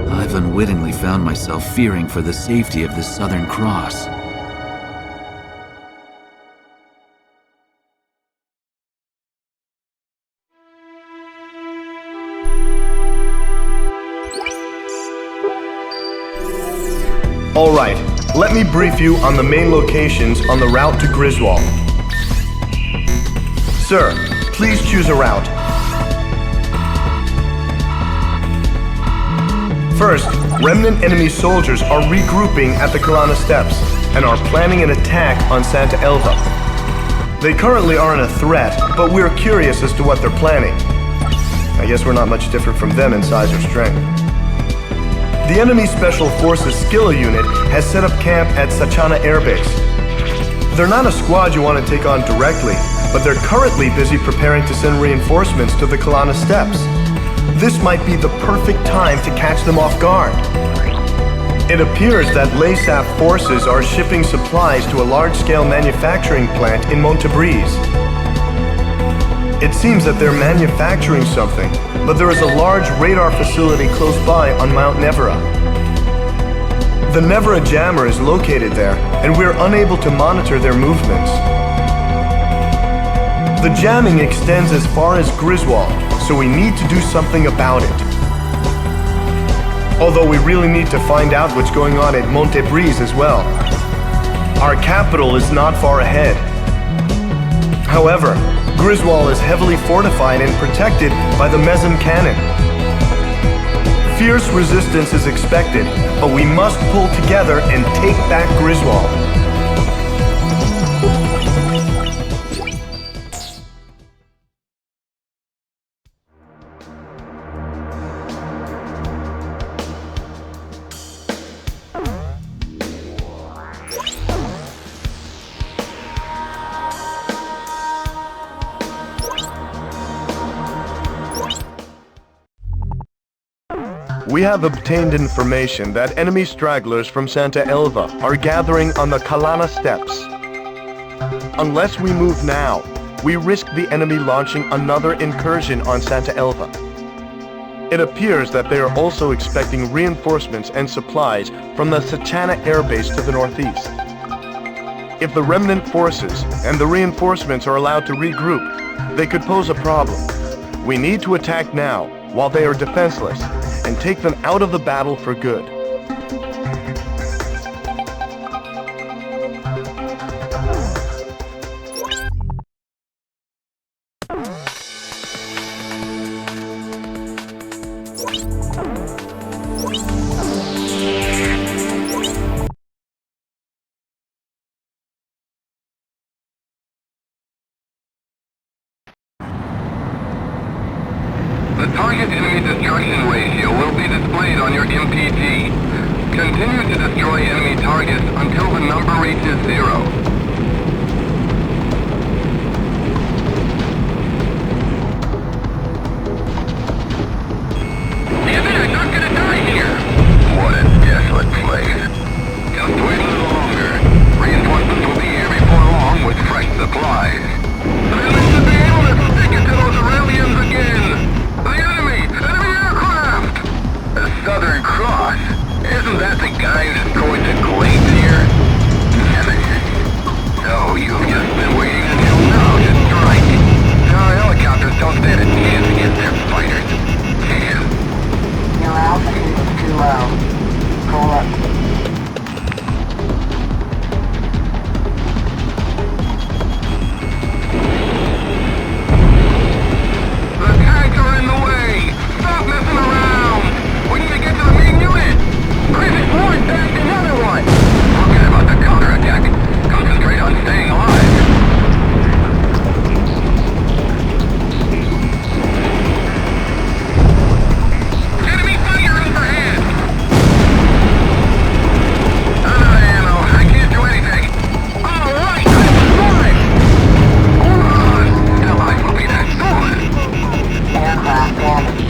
I've unwittingly found myself fearing for the safety of the Southern Cross. All right, let me brief you on the main locations on the route to Griswold. Sir, please choose a route. First, remnant enemy soldiers are regrouping at the Kalana Steps and are planning an attack on Santa Elva. They currently aren't a threat, but we're curious as to what they're planning. I guess we're not much different from them in size or strength. The enemy Special Forces Skilla unit has set up camp at Sachana Air Base. They're not a squad you want to take on directly, but they're currently busy preparing to send reinforcements to the Kalana Steppes. This might be the perfect time to catch them off guard. It appears that Leasath forces are shipping supplies to a large-scale manufacturing plant in Montebriz. It seems that they're manufacturing something, but there is a large radar facility close by on Mount Nevera. The Nevera jammer is located there, and we're unable to monitor their movements. The jamming extends as far as Griswold, so we need to do something about it. Although we really need to find out what's going on at Montebriz as well. Our capital is not far ahead. However, Griswold is heavily fortified and protected by the Mesem cannon. Fierce resistance is expected, but we must pull together and take back Griswold. We have obtained information that enemy stragglers from Santa Elva are gathering on the Kalana Steppes. Unless we move now, we risk the enemy launching another incursion on Santa Elva. It appears that they are also expecting reinforcements and supplies from the Sachana Air Base to the northeast. If the remnant forces and the reinforcements are allowed to regroup, they could pose a problem. We need to attack now, while they are defenseless, and take them out of the battle for good. The target enemy destruction ratio will be displayed on your MPG. Continue to destroy enemy targets until the number reaches 0. Damn it, I'm not gonna die here! What a desolate place. Just wait a little longer. Reinforcements will be here before long with fresh supplies. I like to be able to stick it to those Aurelians again! The enemy! Enemy aircraft! The Southern Cross? Isn't that the guy who destroyed the Gleipnir? Nemesis. So you've just been waiting until now to strike. Our helicopters don't stand a chance against their fighters. Damn. Your altitude is too low. Pull up. The tanks are in the way! Stop messing around! We need to get to the main unit! Gryphus One bagged another one! Forget about the counterattack. Concentrate on staying alive. Enemy fire overhead! I'm out of ammo. I can't do anything. All right, Gryphus One! Hold on! Still, I will be that stolen. Aircraft damaged.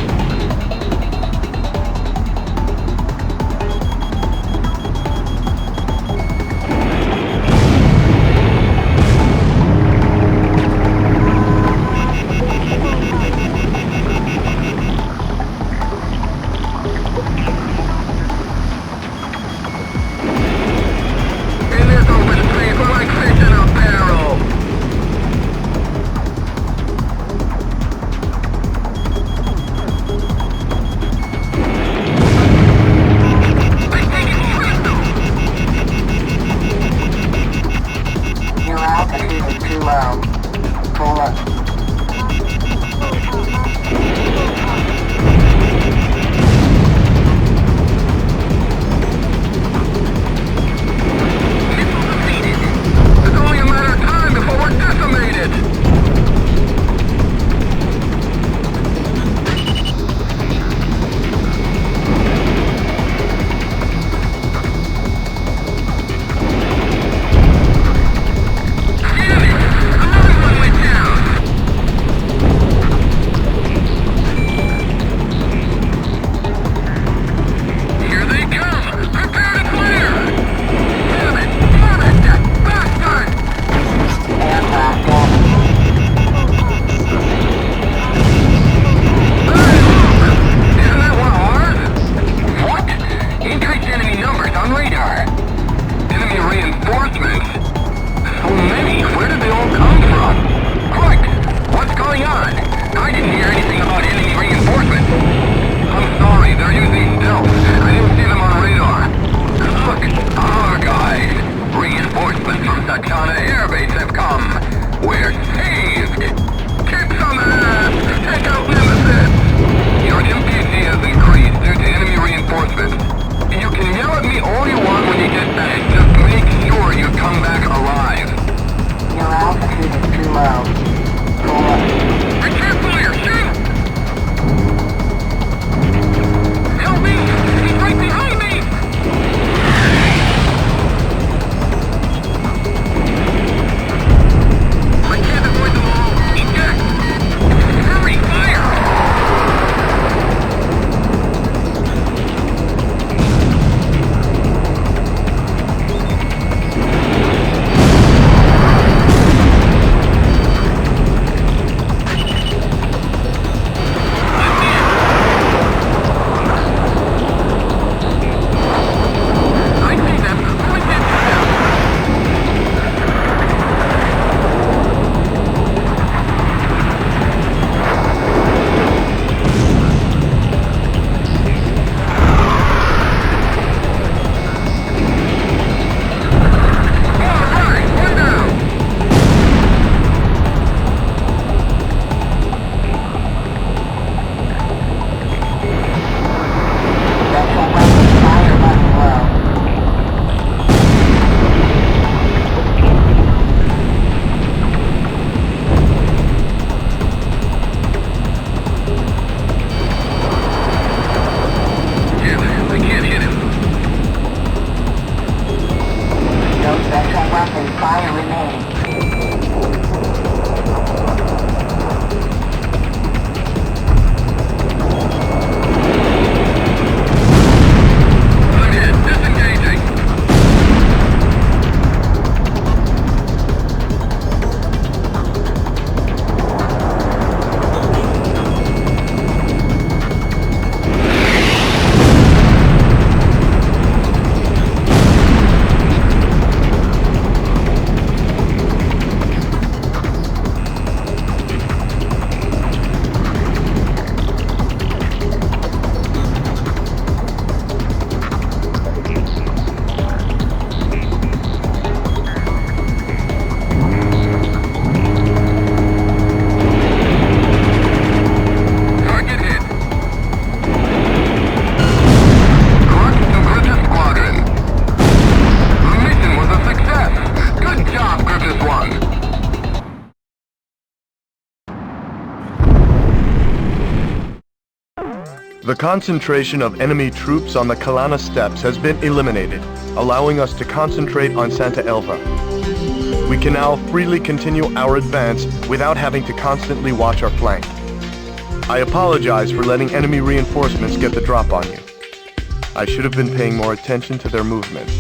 The concentration of enemy troops on the Kalana steppes has been eliminated, allowing us to concentrate on Santa Elva. We can now freely continue our advance without having to constantly watch our flank. I apologize for letting enemy reinforcements get the drop on you. I should have been paying more attention to their movements.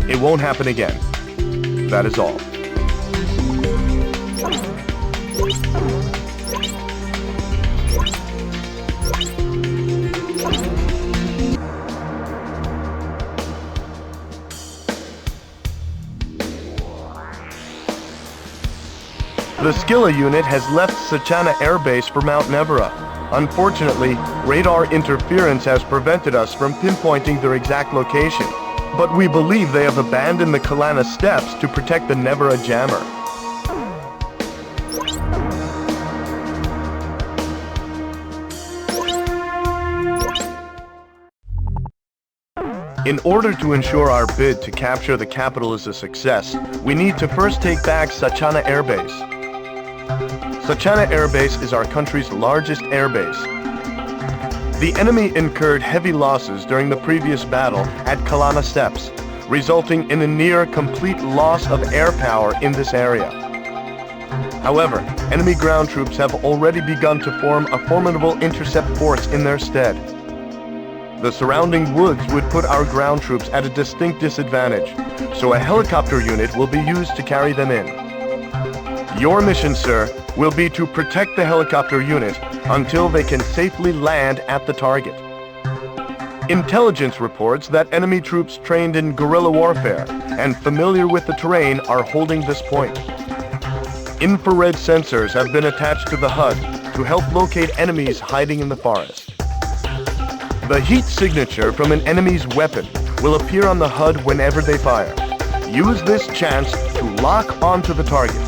It won't happen again. That is all. The Skilla unit has left Sachana Air Base for Mount Nevera. Unfortunately, radar interference has prevented us from pinpointing their exact location, but we believe they have abandoned the Kalana steppes to protect the Nevera jammer. In order to ensure our bid to capture the capital is a success, we need to first take back Sachana Air Base. Sachana Air Base is our country's largest air base. The enemy incurred heavy losses during the previous battle at Kalana Steppes, resulting in a near complete loss of air power in this area. However, enemy ground troops have already begun to form a formidable intercept force in their stead. The surrounding woods would put our ground troops at a distinct disadvantage, so a helicopter unit will be used to carry them in. Your mission, sir, will be to protect the helicopter unit until they can safely land at the target. Intelligence reports that enemy troops trained in guerrilla warfare and familiar with the terrain are holding this point. Infrared sensors have been attached to the HUD to help locate enemies hiding in the forest. The heat signature from an enemy's weapon will appear on the HUD whenever they fire. Use this chance to lock onto the target.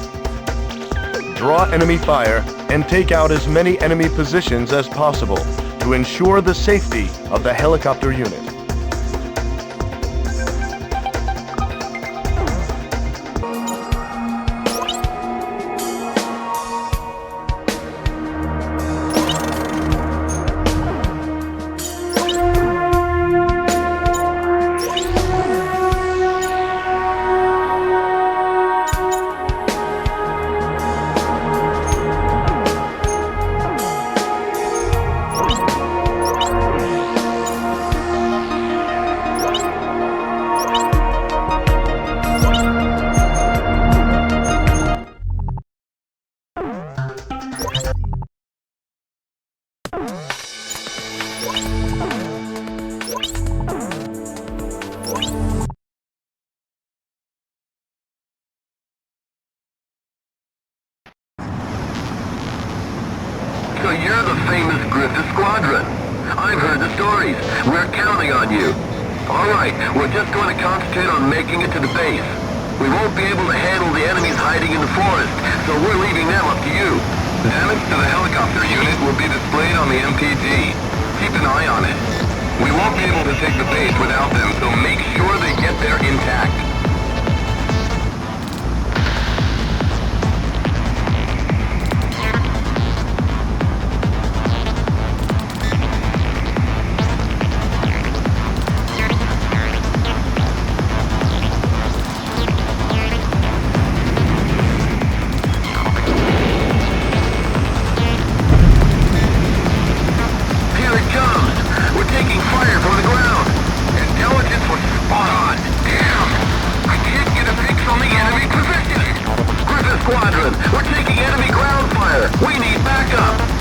Draw enemy fire and take out as many enemy positions as possible to ensure the safety of the helicopter unit. So you're the famous Gryphus Squadron. I've heard the stories. We're counting on you. All right, we're just going to concentrate on making it to the base. We won't be able to handle the enemies hiding in the forest, so we're leaving them up to you. Damage to the helicopter unit will be displayed on the MPG. Keep an eye on it. We won't be able to take the base without them, so make sure they get there intact. Squadron, we're taking enemy ground fire. We need backup.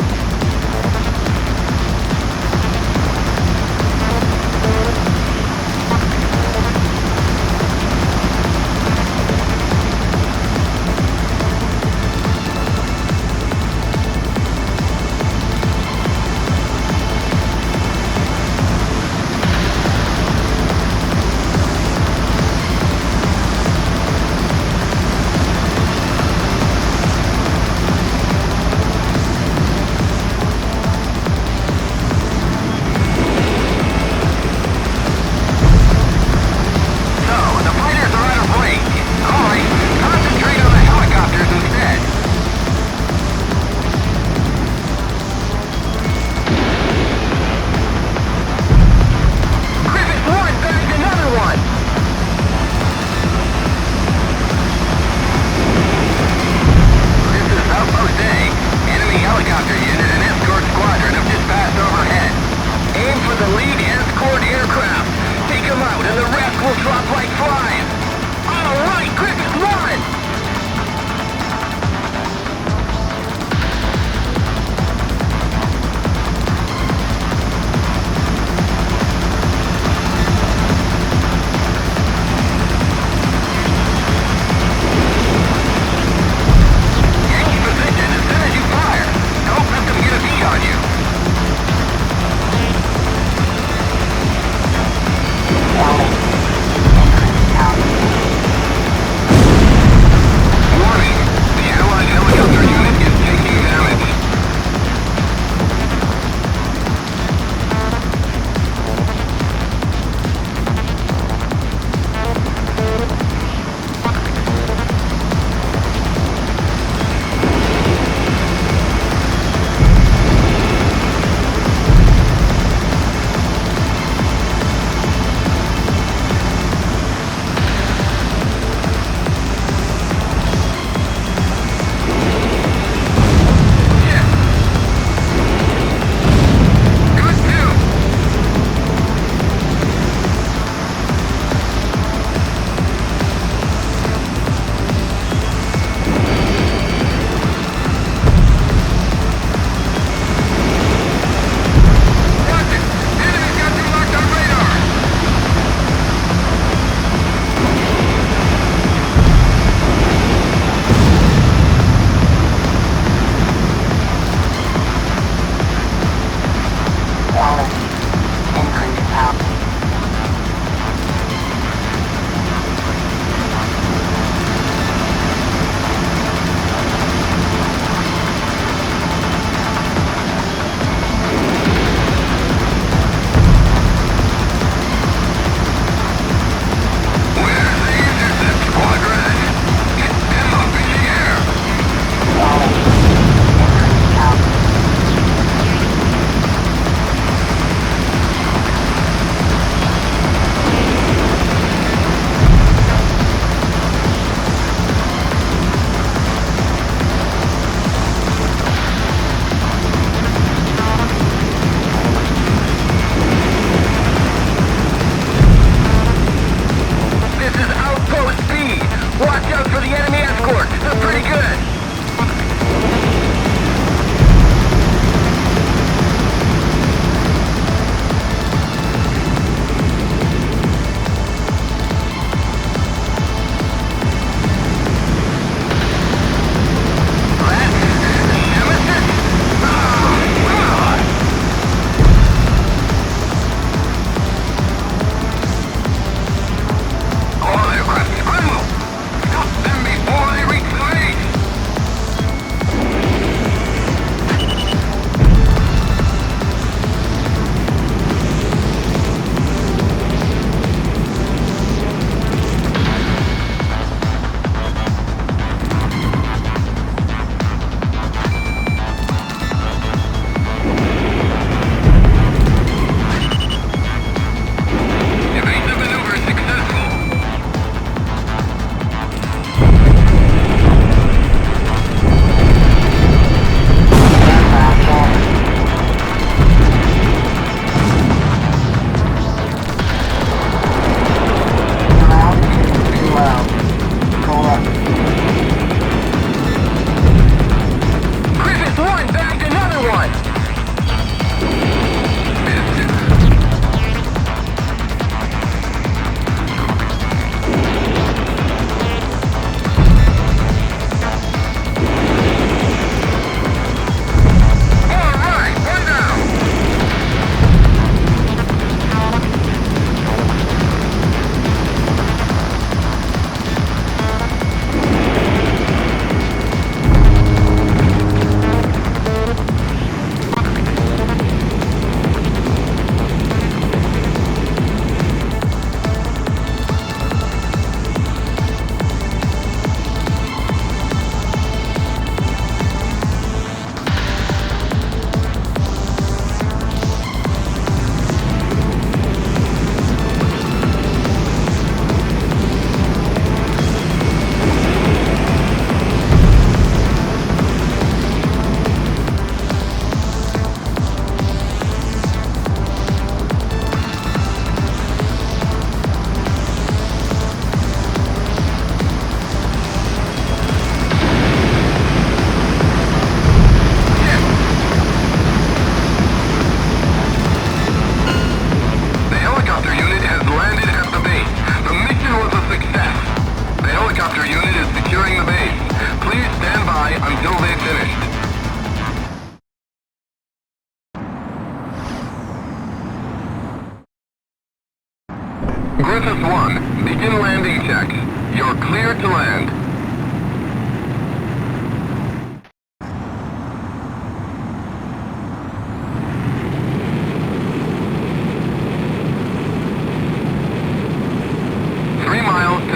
Gryphus One, begin landing checks. You're clear to land.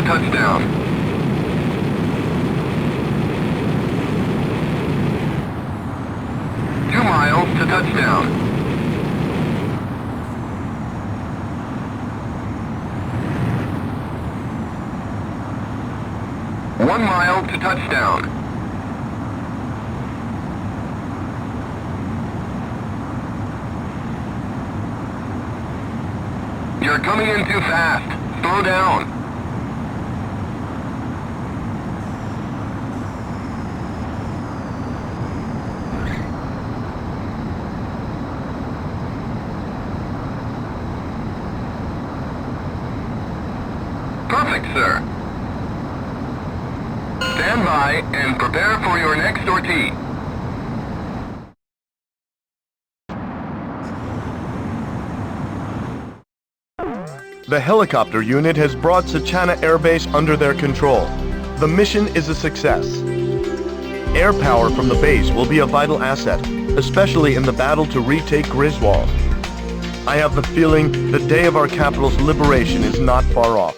Touchdown. 2 miles to touchdown. 1 mile to touchdown. You're coming in too fast. Slow down. Perfect, sir. Stand by and prepare for your next sortie. The helicopter unit has brought Sachana Air Base under their control. The mission is a success. Air power from the base will be a vital asset, especially in the battle to retake Griswold. I have the feeling the day of our capital's liberation is not far off.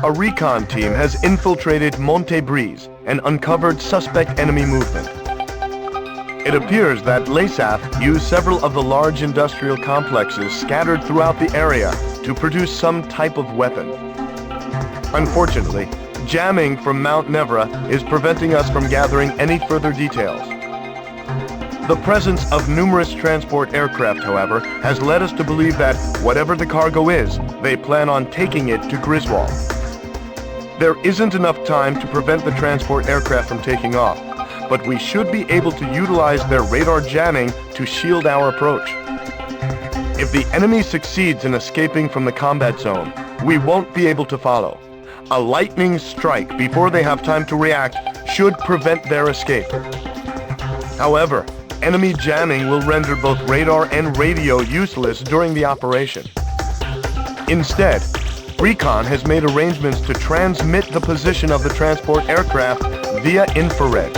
A recon team has infiltrated Monte Breeze and uncovered suspect enemy movement. It appears that Leasath used several of the large industrial complexes scattered throughout the area to produce some type of weapon. Unfortunately, jamming from Mount Nevra is preventing us from gathering any further details. The presence of numerous transport aircraft, however, has led us to believe that whatever the cargo is, they plan on taking it to Griswold. There isn't enough time to prevent the transport aircraft from taking off, but we should be able to utilize their radar jamming to shield our approach. If the enemy succeeds in escaping from the combat zone, we won't be able to follow. A lightning strike before they have time to react should prevent their escape. However, enemy jamming will render both radar and radio useless during the operation. Instead, Recon has made arrangements to transmit the position of the transport aircraft via infrared.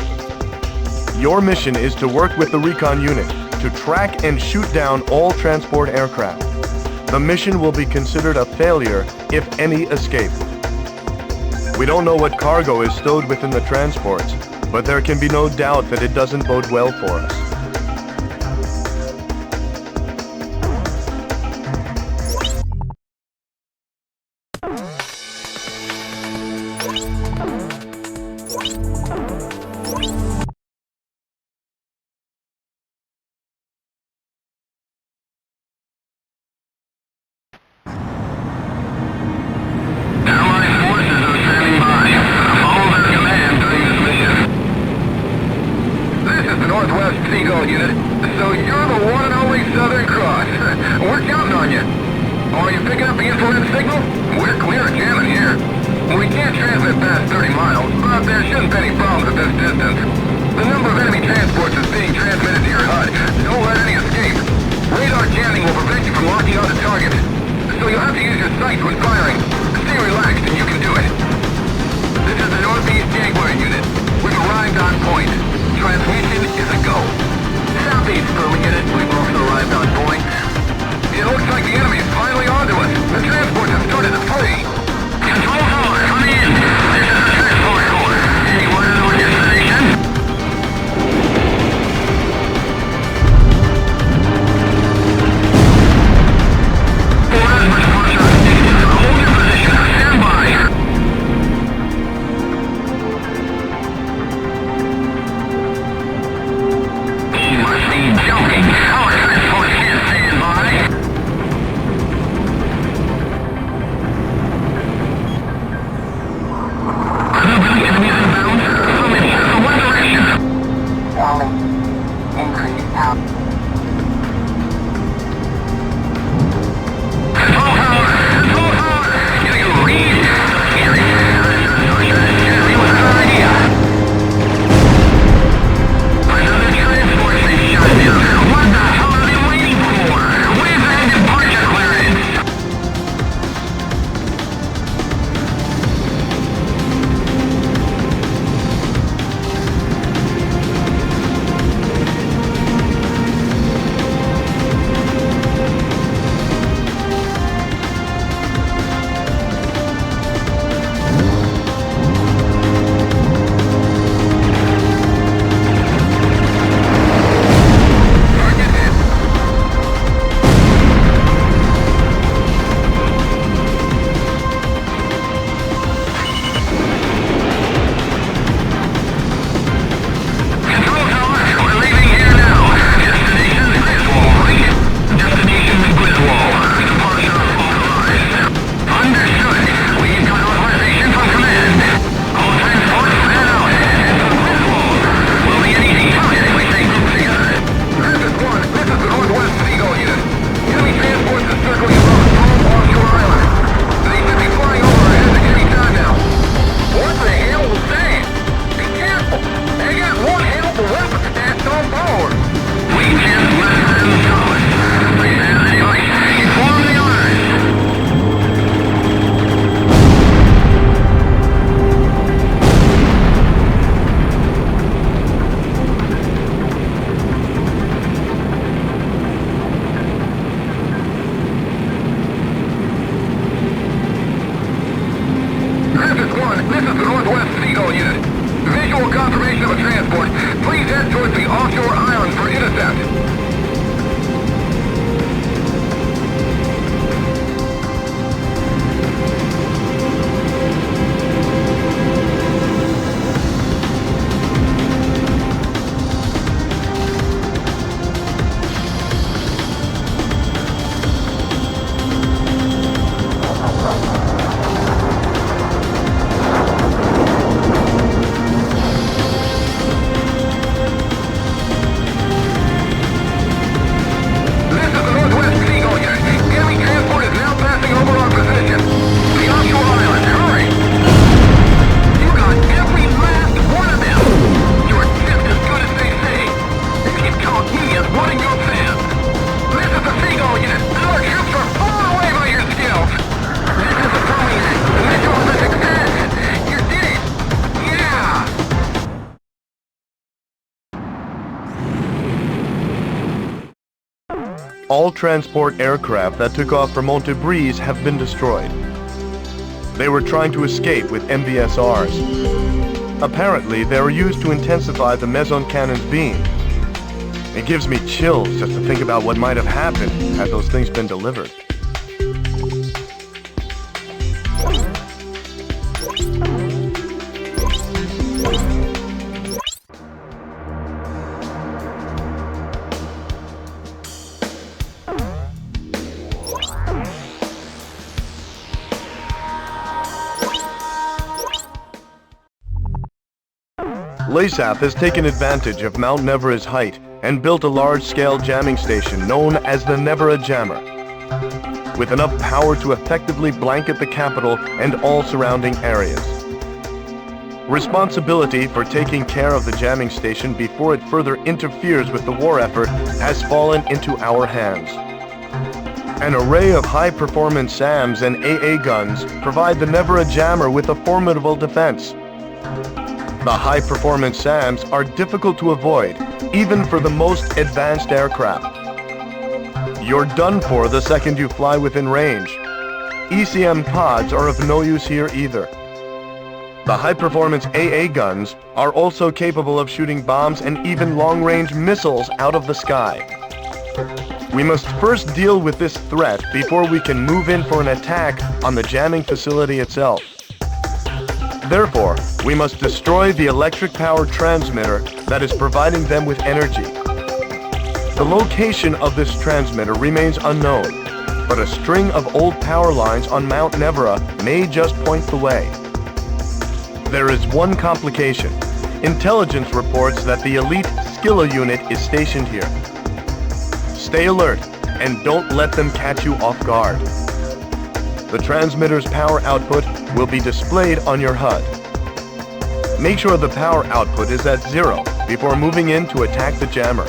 Your mission is to work with the Recon unit to track and shoot down all transport aircraft. The mission will be considered a failure if any escape. We don't know what cargo is stowed within the transports, but there can be no doubt that it doesn't bode well for us. We're clear of jamming here. We can't transmit past 30 miles, but there shouldn't be any Head towards the offshore island for intercept. All transport aircraft that took off from Montebreeze have been destroyed. They were trying to escape with MVSRs. Apparently, they were used to intensify the meson cannon's beam. It gives me chills just to think about what might have happened had those things been delivered. Leasath has taken advantage of Mount Nevera's height and built a large-scale jamming station known as the Nevera Jammer, with enough power to effectively blanket the capital and all surrounding areas. Responsibility for taking care of the jamming station before it further interferes with the war effort has fallen into our hands. An array of high-performance SAMs and AA guns provide the Nevera Jammer with a formidable defense. The high-performance SAMs are difficult to avoid, even for the most advanced aircraft. You're done for the second you fly within range. ECM pods are of no use here either. The high-performance AA guns are also capable of shooting bombs and even long-range missiles out of the sky. We must first deal with this threat before we can move in for an attack on the jamming facility itself. Therefore, we must destroy the electric power transmitter that is providing them with energy. The location of this transmitter remains unknown, but a string of old power lines on Mount Nevera may just point the way. There is one complication. Intelligence reports that the elite Skilla unit is stationed here. Stay alert and don't let them catch you off guard. The transmitter's power output will be displayed on your HUD. Make sure the power output is at 0 before moving in to attack the jammer.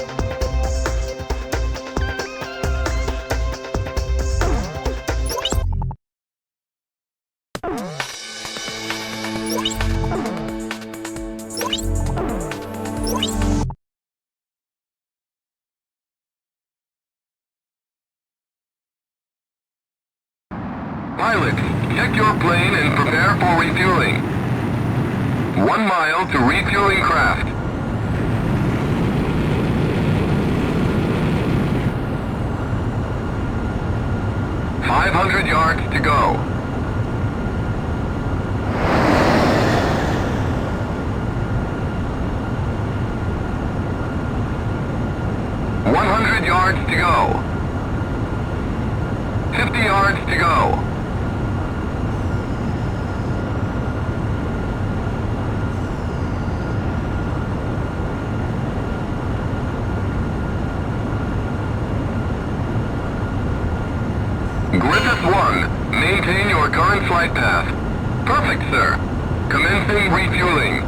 Pilot, check your plane and prepare for refueling. 1 mile to refueling craft. $500 yards to go. $100 yards to go. 50 yards to go. Gryphus One, maintain your current flight path. Perfect, sir. Commencing refueling.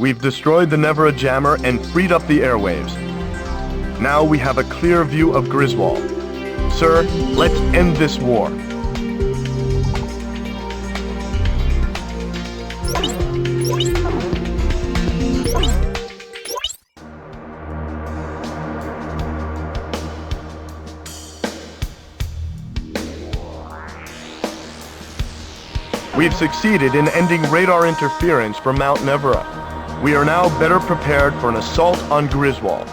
We've destroyed the Navarro jammer and freed up the airwaves. Now we have a clear view of Griswold. Sir, let's end this war. We've succeeded in ending radar interference from Mount Navarro. We are now better prepared for an assault on Griswold.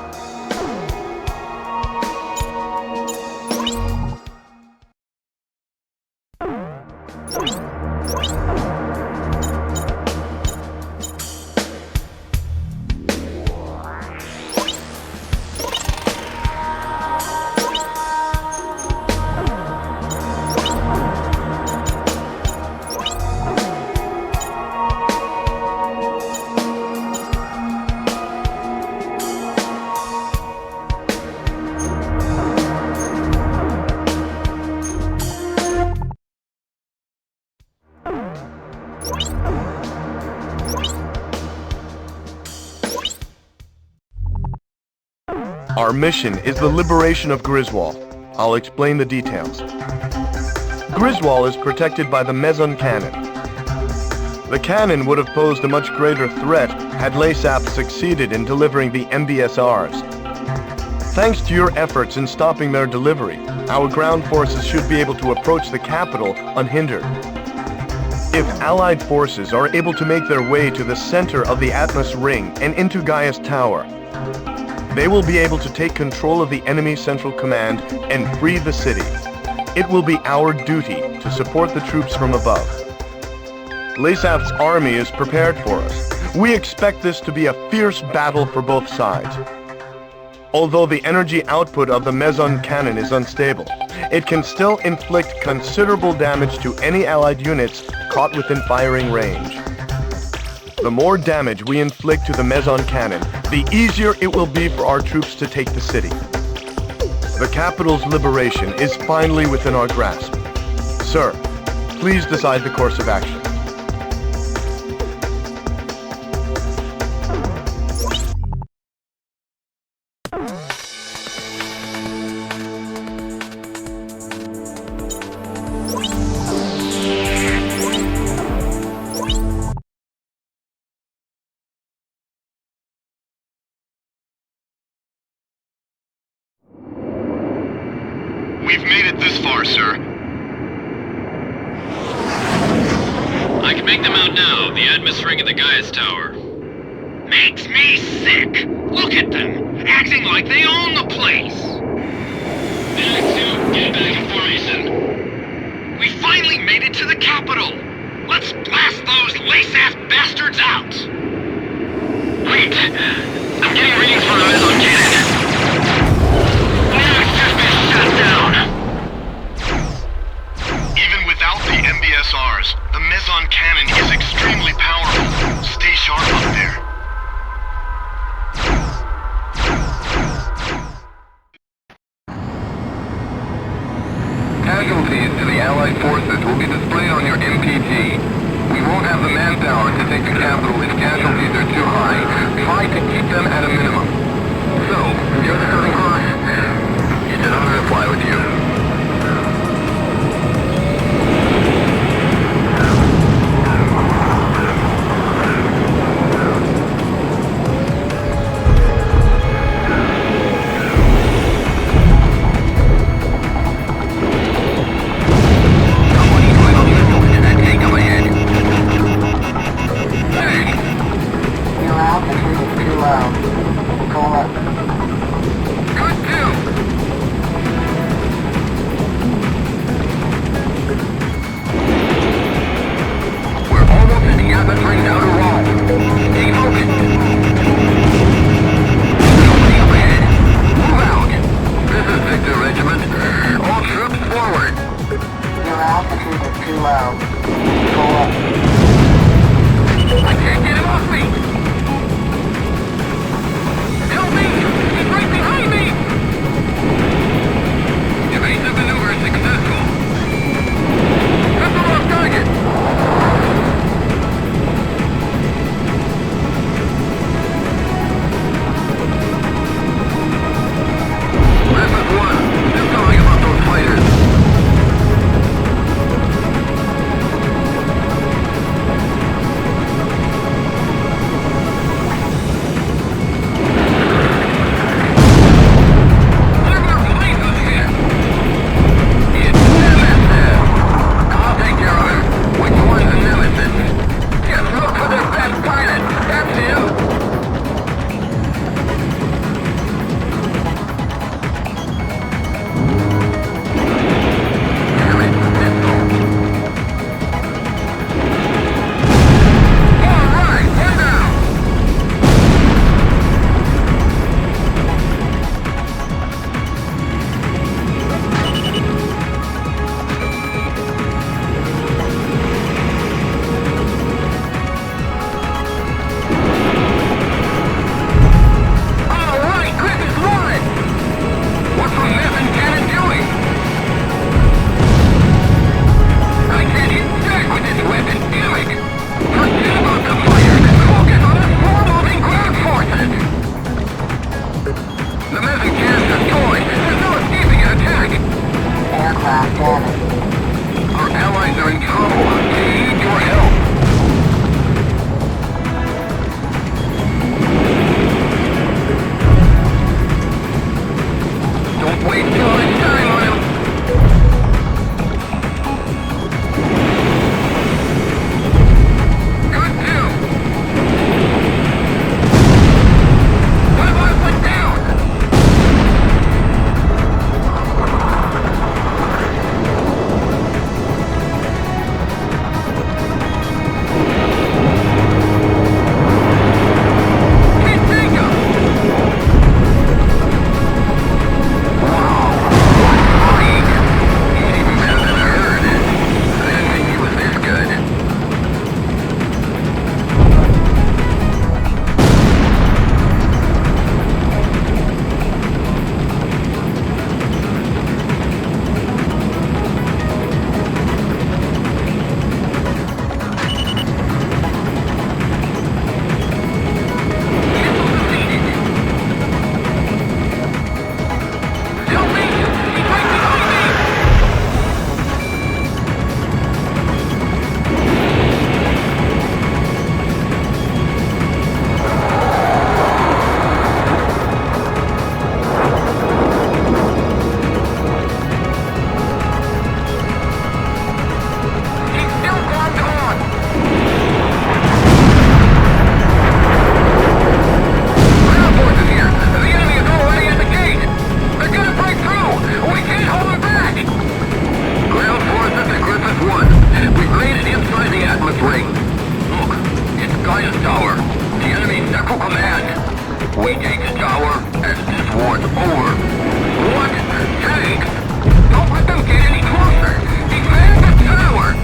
Our mission is the liberation of Griswold. I'll explain the details. Griswold is protected by the Maison cannon. The cannon would have posed a much greater threat had Leasathian succeeded in delivering the MBSRs. Thanks to your efforts in stopping their delivery, our ground forces should be able to approach the capital unhindered. If Allied forces are able to make their way to the center of the Atmos Ring and into Gaia's Tower, they will be able to take control of the enemy central command and free the city. It will be our duty to support the troops from above. Leasathian's army is prepared for us. We expect this to be a fierce battle for both sides. Although the energy output of the Maison cannon is unstable, it can still inflict considerable damage to any Allied units caught within firing range. The more damage we inflict to the Maison cannon, the easier it will be for our troops to take the city. The capital's liberation is finally within our grasp. Sir, please decide the course of action. We've made it this far, sir. I can make them out now, the Atmos Ring and the Gaia's Tower. Makes me sick! Look at them, acting like they own the place! Act 2, get back in formation. We finally made it to the capital! Let's blast those Leasathian bastards out! Wait! I'm getting readings from the Maison cannon. It's just been shut down! Even without the MBSRs, the Maison cannon is extremely powerful. Stay sharp up there. Casualties to the Allied forces will be displayed on your MPG. We won't have the manpower to take the capital if casualties are too high. Try to keep them at a minimum. So, you're the Southern Cross? It's an honor to fly with you. aircraft damaged. Our allies are in trouble. They need your help. Don't waste too much time on him. Good too. What about if went down? Can't take him. Wow. Freak. He's even better than I heard. I didn't think he was this good. We take the tower, and this war's over. What? Tanks? Don't let them get any closer! Defend the tower!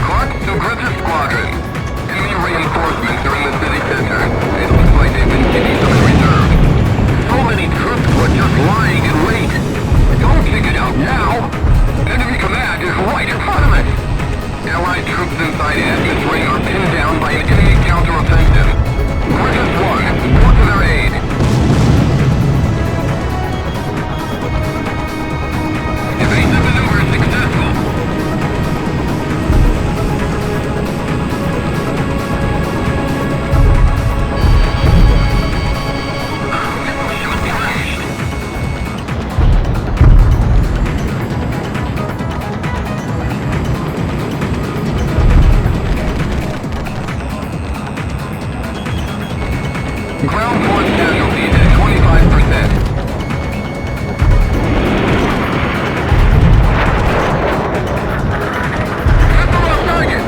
Clark to Gryphus Squadron. Enemy reinforcements are in the city center. It looks like they've been keeping them in reserve. So many troops were just lying in wait. Don't kick it out now! Enemy command is right in front of us! Allied troops inside Adkins Ring are pinned down by an enemy counteroffensive. Gryphus One, report to their aid. Evasive maneuver successful. Ground force casualties at 25%. Missile on target!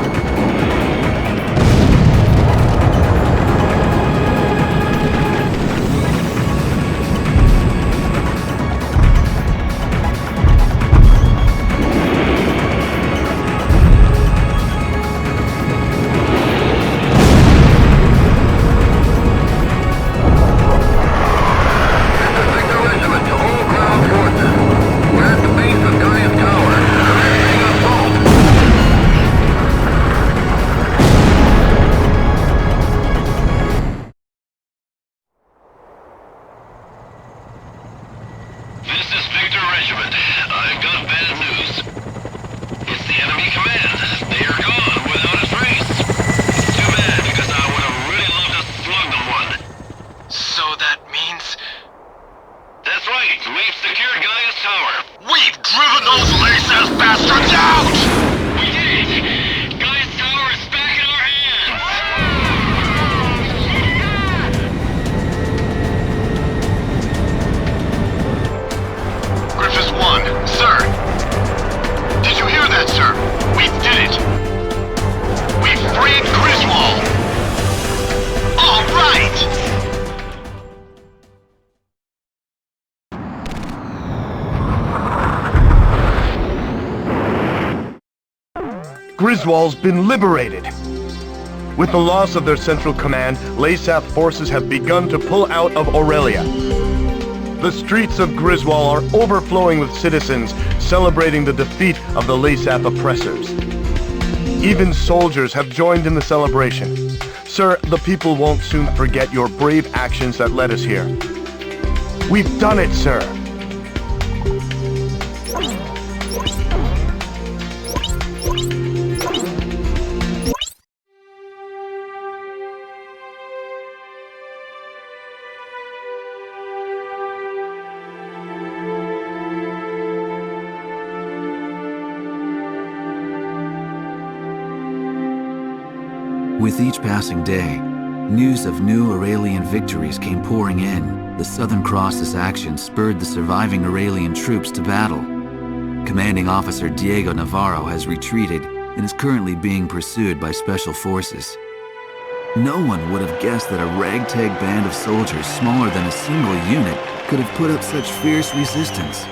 Griswold's been liberated. With the loss of their central command, Leasath forces have begun to pull out of Aurelia. The streets of Griswold are overflowing with citizens celebrating the defeat of the Leasath oppressors. Even soldiers have joined in the celebration. Sir, the people won't soon forget your brave actions that led us here. We've done it, sir. With each passing day, news of new Aurelian victories came pouring in. The Southern Cross's action spurred the surviving Aurelian troops to battle. Commanding Officer Diego Navarro has retreated and is currently being pursued by special forces. No one would have guessed that a ragtag band of soldiers smaller than a single unit could have put up such fierce resistance.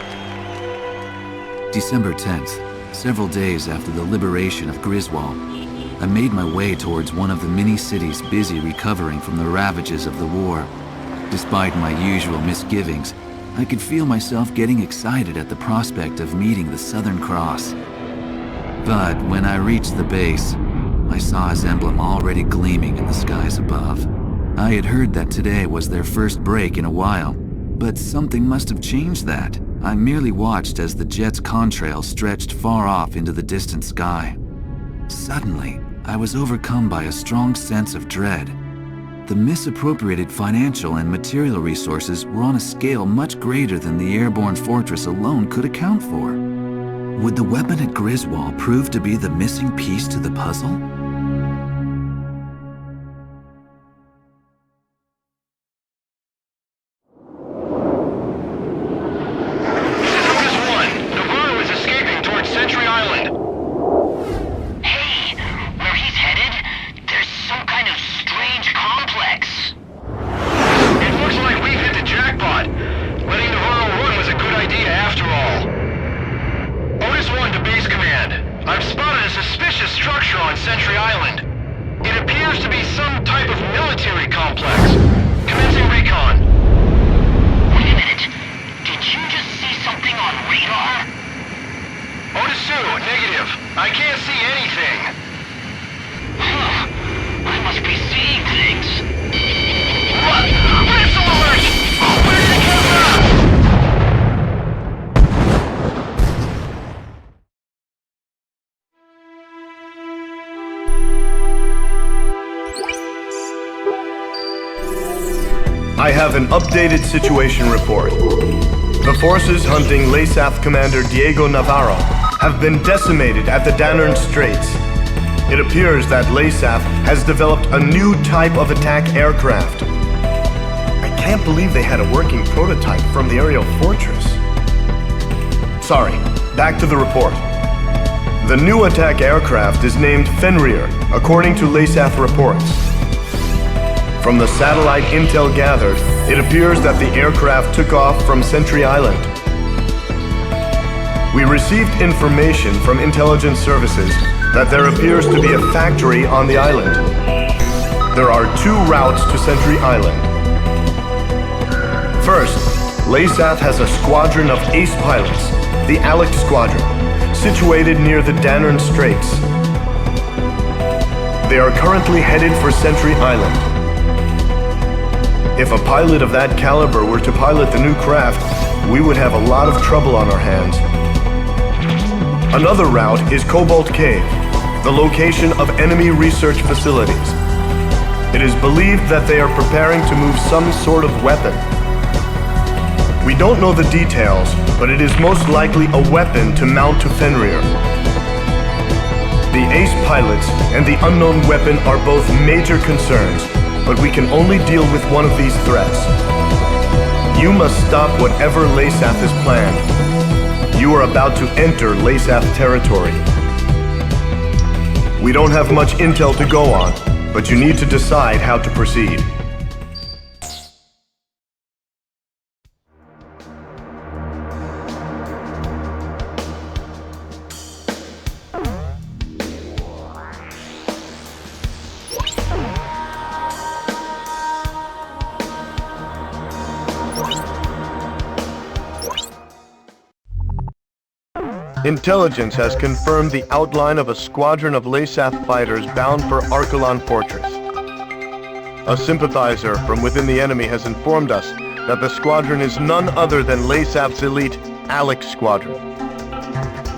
December 10th, several days after the liberation of Griswold, I made my way towards one of the many cities busy recovering from the ravages of the war. Despite my usual misgivings, I could feel myself getting excited at the prospect of meeting the Southern Cross. But when I reached the base, I saw his emblem already gleaming in the skies above. I had heard that today was their first break in a while, but something must have changed that. I merely watched as the jet's contrail stretched far off into the distant sky. Suddenly, I was overcome by a strong sense of dread. The misappropriated financial and material resources were on a scale much greater than the airborne fortress alone could account for. Would the weapon at Griswold prove to be the missing piece to the puzzle? Gryphus One, Navarro is escaping towards Sentry Island. Hey, where he's headed, there's some kind of strange complex. It looks like we've hit the jackpot. Letting Navarro run was a good idea after all. Otis One to base command. I've spotted a suspicious structure on Sentry Island. It appears to be some type of military complex. Commencing recon. Wait a minute. Did you just see something on radar? Otis 2, negative. I can't see anything. Huh. I must be seeing things. What? Missile alert! Where's the camera? I have an updated situation report. The forces hunting Leasath Commander Diego Navarro have been decimated at the Danern Straits. It appears that Leasath has developed a new type of attack aircraft. I can't believe they had a working prototype from the aerial fortress. Sorry, back to the report. The new attack aircraft is named Fenrir, according to Leasath reports. From the satellite intel gathered, it appears that the aircraft took off from Sentry Island. We received information from intelligence services that there appears to be a factory on the island. There are 2 routes to Sentry Island. First, Leasath has a squadron of ace pilots, the Alex Squadron, situated near the Danern Straits. They are currently headed for Sentry Island. If a pilot of that caliber were to pilot the new craft, we would have a lot of trouble on our hands. Another route is Cobalt Cave, the location of enemy research facilities. It is believed that they are preparing to move some sort of weapon. We don't know the details, but it is most likely a weapon to mount to Fenrir. The ace pilots and the unknown weapon are both major concerns, but we can only deal with one of these threats. You must stop whatever Leasath has planned. You are about to enter Leasath territory. We don't have much intel to go on, but you need to decide how to proceed. Intelligence has confirmed the outline of a squadron of Leasath fighters bound for Archelon Fortress. A sympathizer from within the enemy has informed us that the squadron is none other than Leasath's elite, Alex Squadron.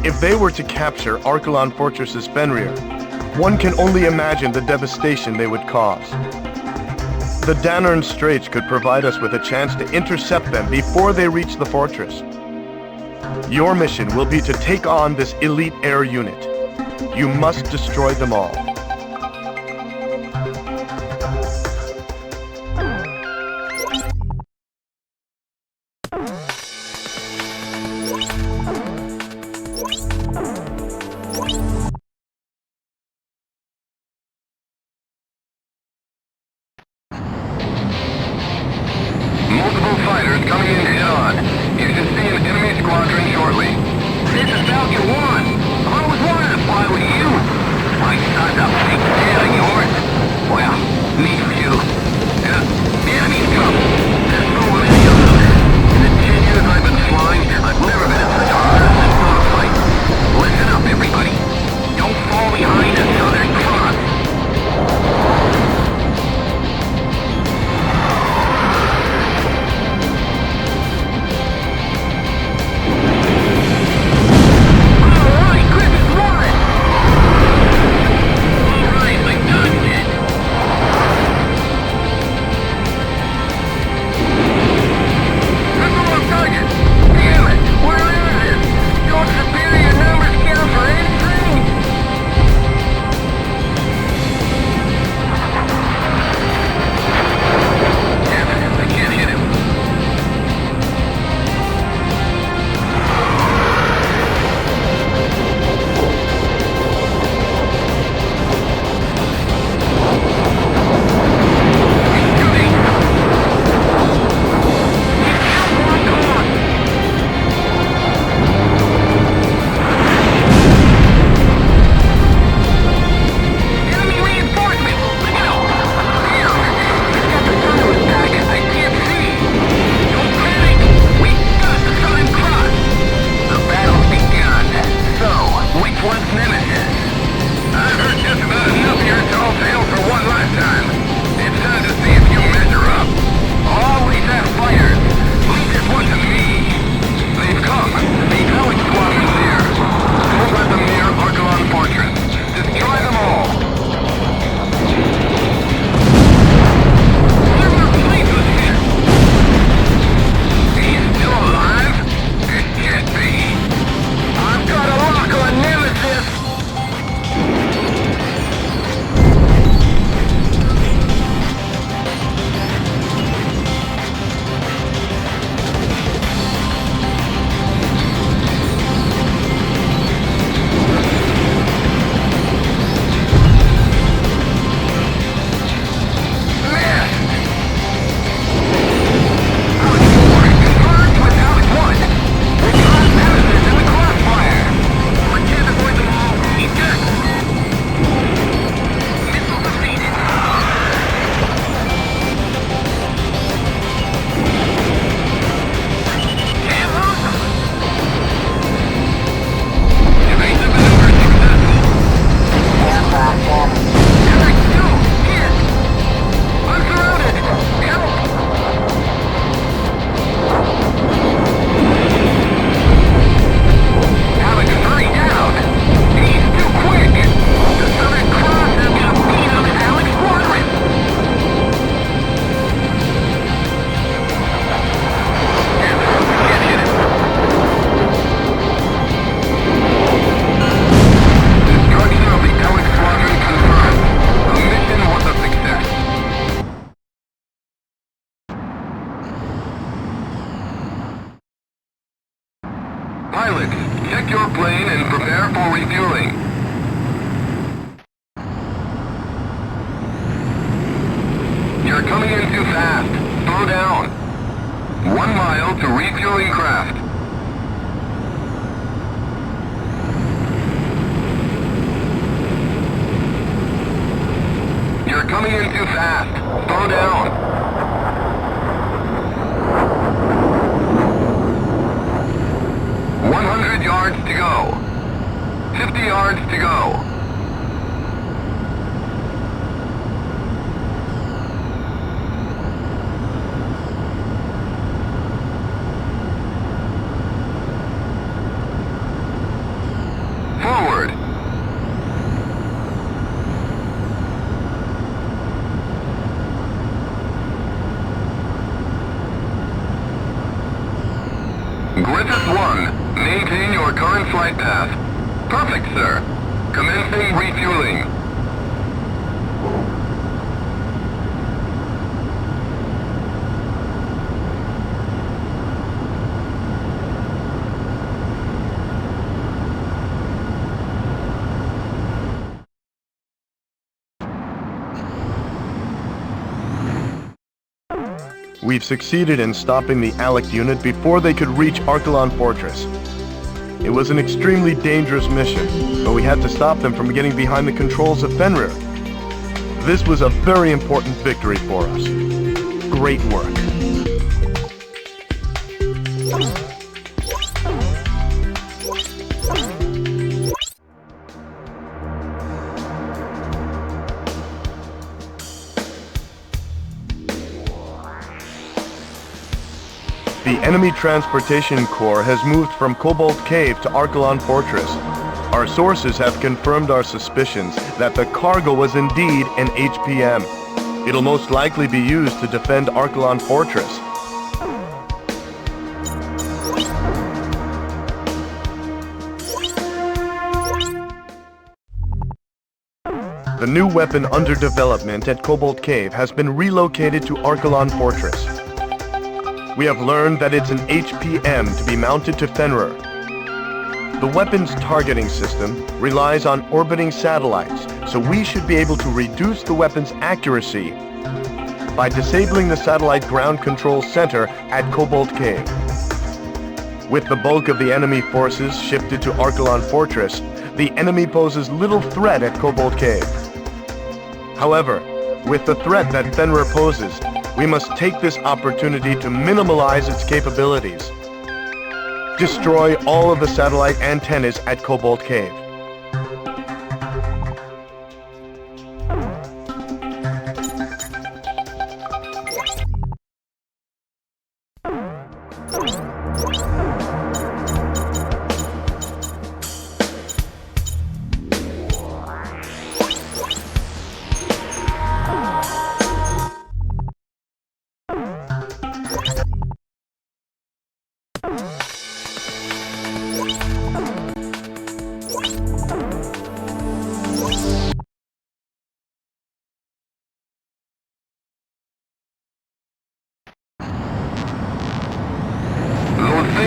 If they were to capture Archelon Fortress's Fenrir, one can only imagine the devastation they would cause. The Danern Straits could provide us with a chance to intercept them before they reach the fortress. Your mission will be to take on this elite air unit. You must destroy them all. plane and prepare for refueling. You're coming in too fast. Slow down. 1 mile to refueling craft. You're coming in too fast. Slow down. 100 yards to go. 50 yards to go. Forward. Gryphus One, maintain your current flight path. Perfect, sir. Commencing refueling. We've succeeded in stopping the Alec unit before they could reach Archelon Fortress. It was an extremely dangerous mission, but we had to stop them from getting behind the controls of Fenrir. This was a very important victory for us. Great work. The enemy transportation corps has moved from Cobalt Cave to Archelon Fortress. Our sources have confirmed our suspicions that the cargo was indeed an HPM. It'll most likely be used to defend Archelon Fortress. The new weapon under development at Cobalt Cave has been relocated to Archelon Fortress. We have learned that it's an HPM to be mounted to Fenrir. The weapon's targeting system relies on orbiting satellites, so we should be able to reduce the weapon's accuracy by disabling the satellite ground control center at Cobalt Cave. With the bulk of the enemy forces shifted to Archelon Fortress, the enemy poses little threat at Cobalt Cave. However, with the threat that Fenrir poses, we must take this opportunity to minimize its capabilities. Destroy all of the satellite antennas at Cobalt Cave.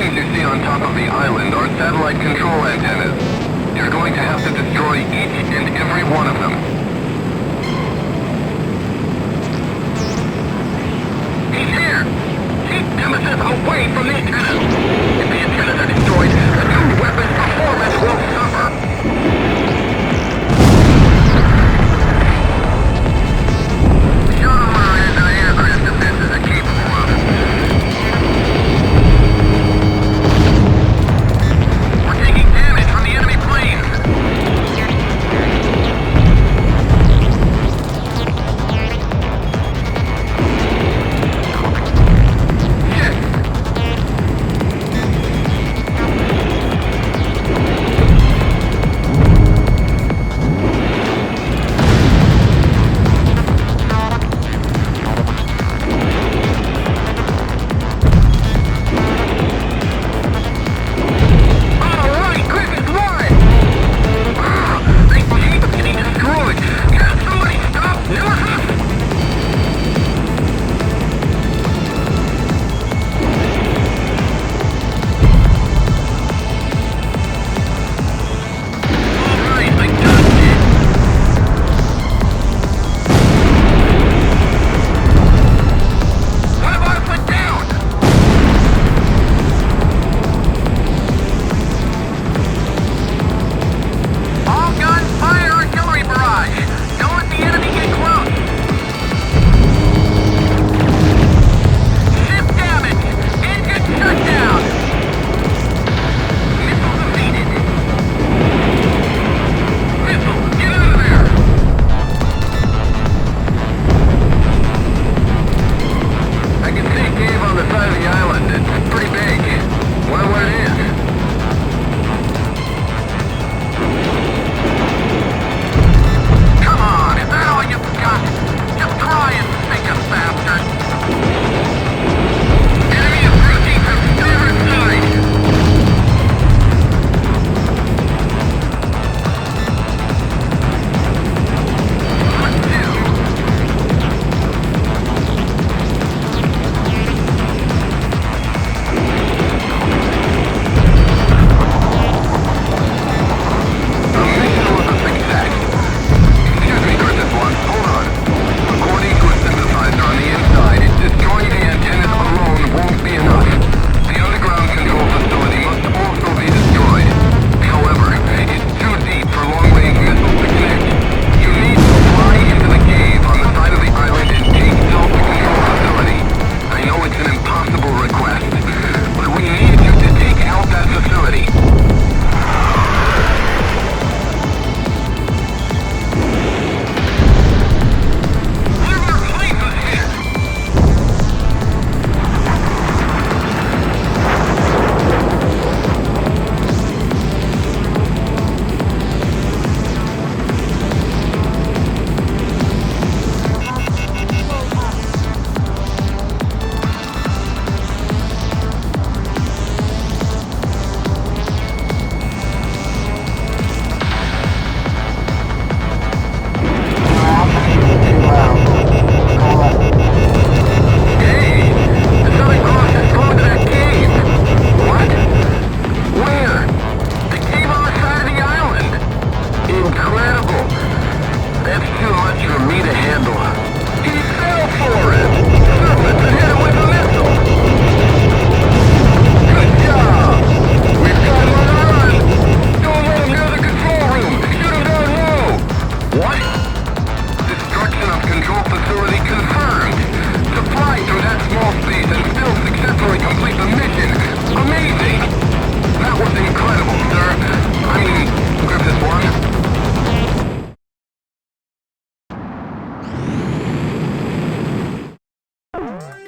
You see on top of the island are satellite control antennas. You're going to have to destroy each and every one of them. He's here! Keep Nemesis away from the antennas! If the antennas are destroyed, the new weapon's performance will suffer! Show them what our anti-aircraft defenses are capable of. We're taking damage from the enemy planes!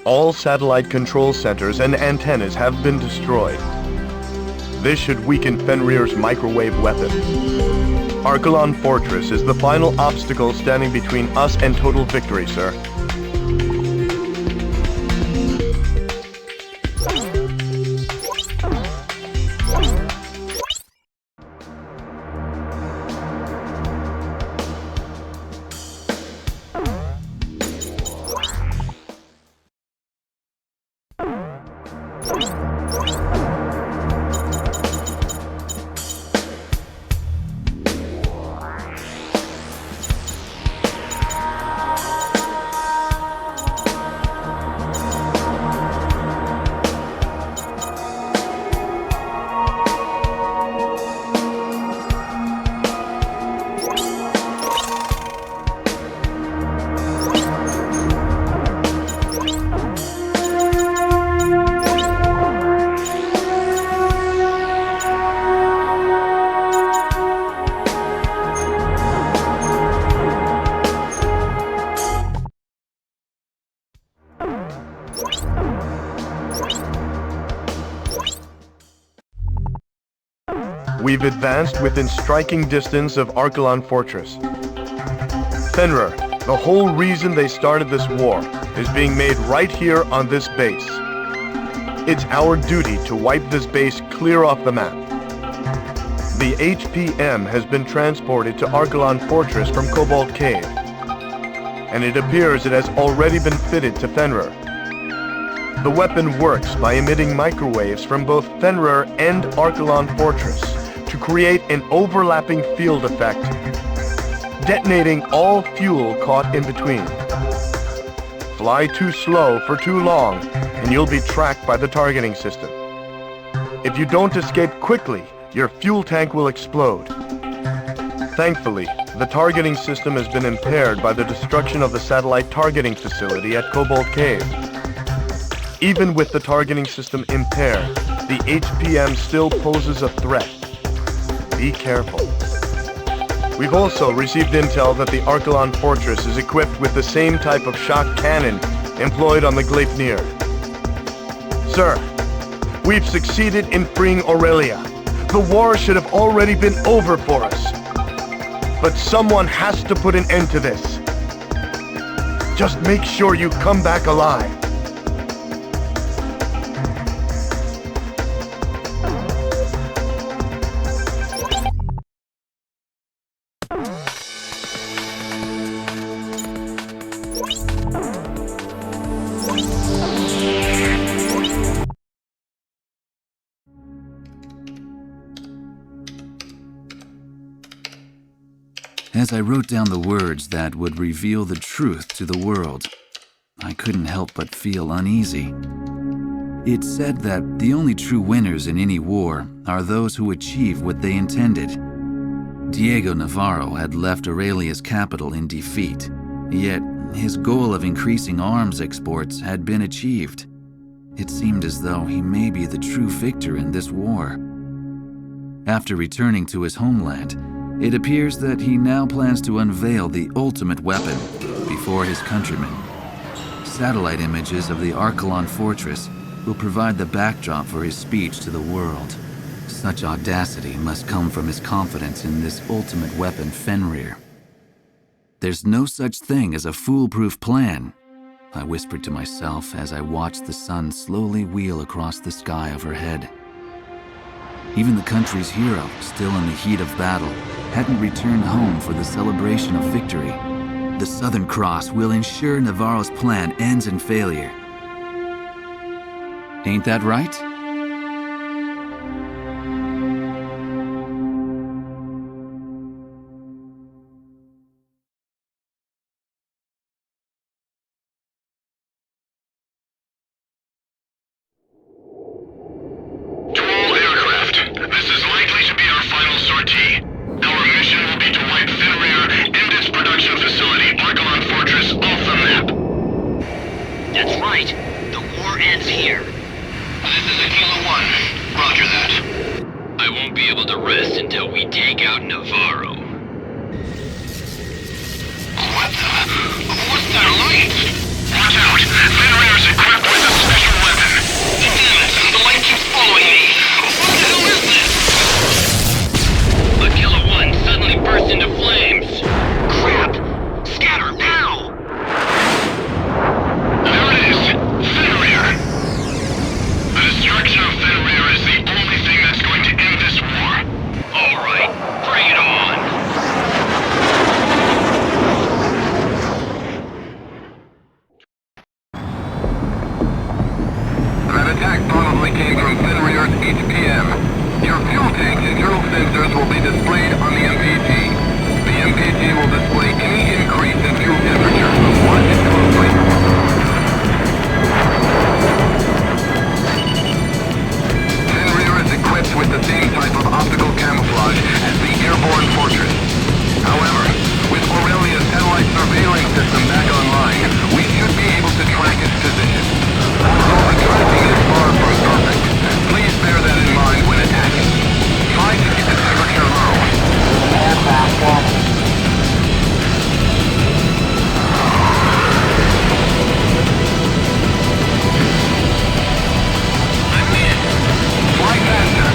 All satellite control centers and antennas have been destroyed. This should weaken Fenrir's microwave weapon. Archelon Fortress is the final obstacle standing between us and total victory, sir. We've advanced within striking distance of Archelon Fortress. Fenrir, the whole reason they started this war is being made right here on this base. It's our duty to wipe this base clear off the map. The HPM has been transported to Archelon Fortress from Cobalt Cave, and it appears it has already been fitted to Fenrir. The weapon works by emitting microwaves from both Fenrir and Archelon Fortress to create an overlapping field effect, detonating all fuel caught in between. Fly too slow for too long, and you'll be tracked by the targeting system. If you don't escape quickly, your fuel tank will explode. Thankfully, the targeting system has been impaired by the destruction of the satellite targeting facility at Cobalt Cave. Even with the targeting system impaired, the HPM still poses a threat. Be careful. We've also received intel that the Archelon Fortress is equipped with the same type of shock cannon employed on the Gleipnir. Sir, we've succeeded in freeing Aurelia. The war should have already been over for us. But someone has to put an end to this. Just make sure you come back alive. As I wrote down the words that would reveal the truth to the world, I couldn't help but feel uneasy. It said that the only true winners in any war are those who achieve what they intended. Diego Navarro had left Aurelia's capital in defeat, yet his goal of increasing arms exports had been achieved. It seemed as though he may be the true victor in this war. After returning to his homeland, it appears that he now plans to unveil the ultimate weapon before his countrymen. Satellite images of the Archelon Fortress will provide the backdrop for his speech to the world. Such audacity must come from his confidence in this ultimate weapon, Fenrir. There's no such thing as a foolproof plan, I whispered to myself as I watched the sun slowly wheel across the sky overhead. Even the country's hero, still in the heat of battle, hadn't returned home for the celebration of victory. The Southern Cross will ensure Navarro's plan ends in failure. Ain't that right? until we take out Navarro. What's that light? Watch out! Fenrir's equipped with a special weapon. Damn it! The light keeps following me! What the hell is this? The Killer One suddenly burst into flames. Crap! Scatter now! There it is! Fenrir! The destruction of Fenrir is the only thing that's going to end this war. Alright, bring it on! That attack probably came from Fenrir's HPM. Your fuel tank's internal sensors will be displayed on the MPG. The MPG will display any increase in fuel temperature. Watch it closely. Fenrir is equipped with the same type of optical camouflage as the airborne fortress. However, with Aurelia's satellite surveillance system back online, we should be able to track its position. Although the tracking is far from perfect, please bear that in mind when attacking. Try to keep the temperature low. Aircraft ready. Fly faster.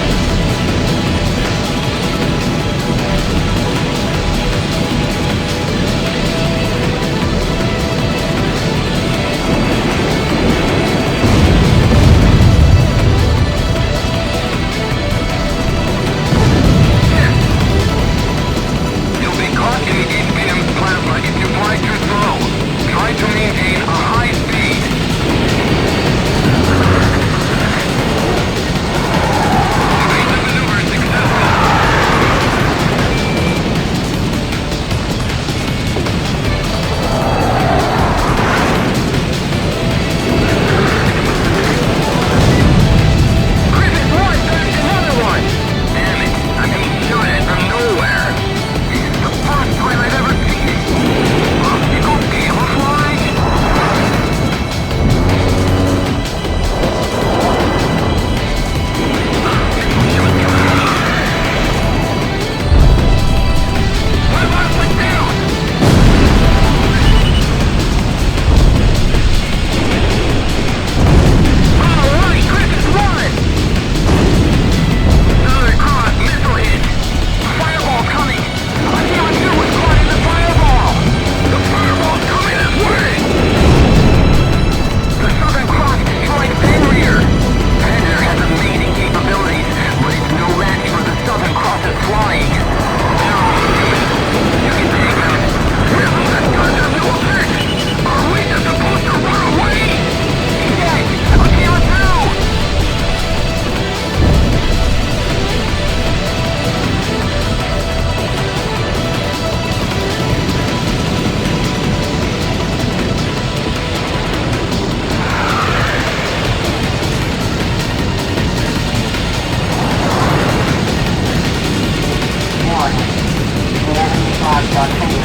You'll be caught in the HPM's plasma if you fly too slow. Try to maintain a high speed. Evasive maneuver successful. Gryphus One, there's another one! Damn it, I'm being shot at from nowhere. This is the first time I've ever seen it. Optical camouflage? What about it went down? Alright, Gryphus One! Southern Cross missile hit! Fireball coming! I cannot do what's caught in the fireball! The fireball's coming this way! The Southern Cross destroyed Fenrir! Fenrir has amazing capabilities, but it's no match for the Southern Cross's flying! They're all human! You can take them! We're all that guns have no effect! Are we just supposed to run away? Yes! I cannot do! Warning. The enemy pods are clear.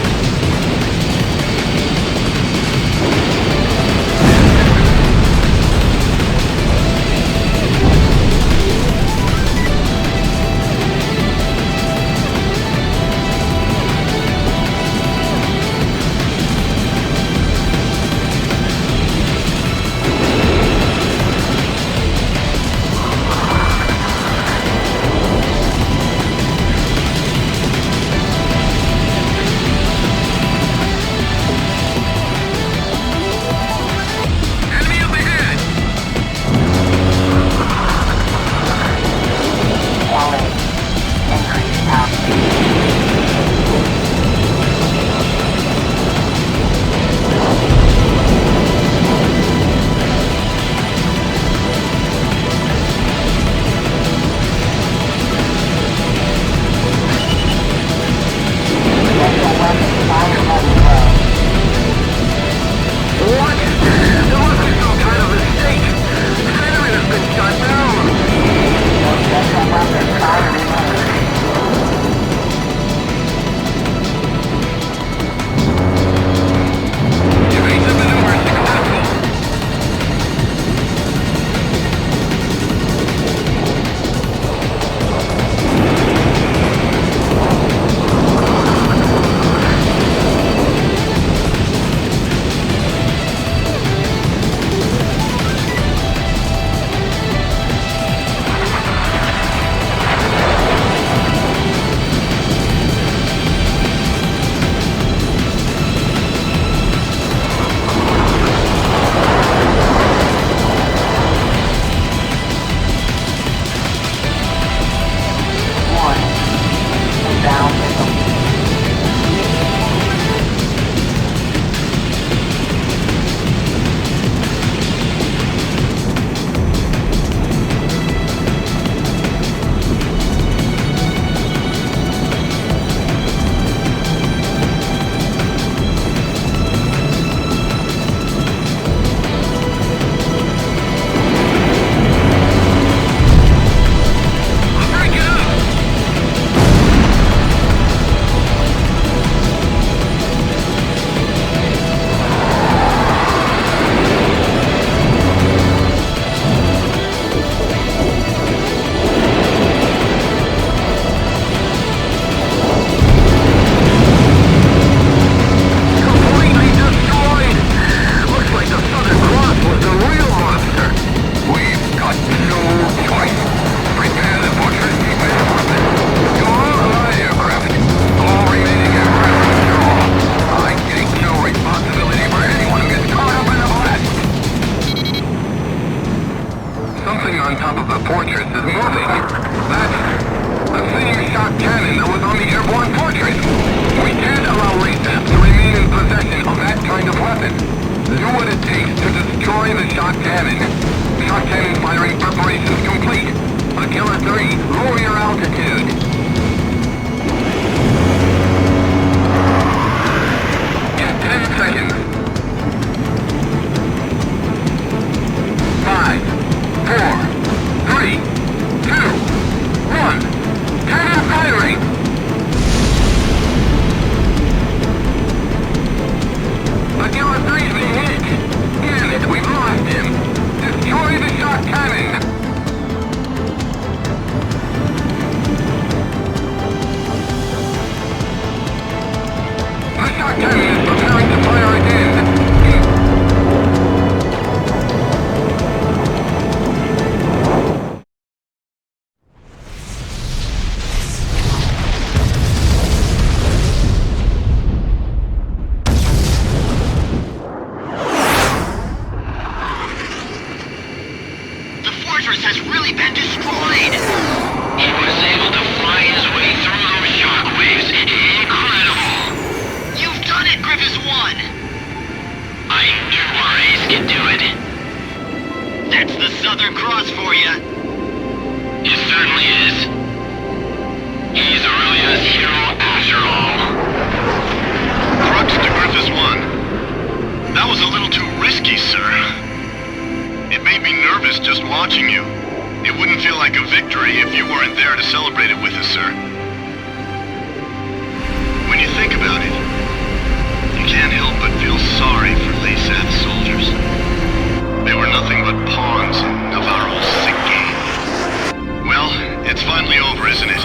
but pawns in Navarro's sick game. Well, it's finally over, isn't it?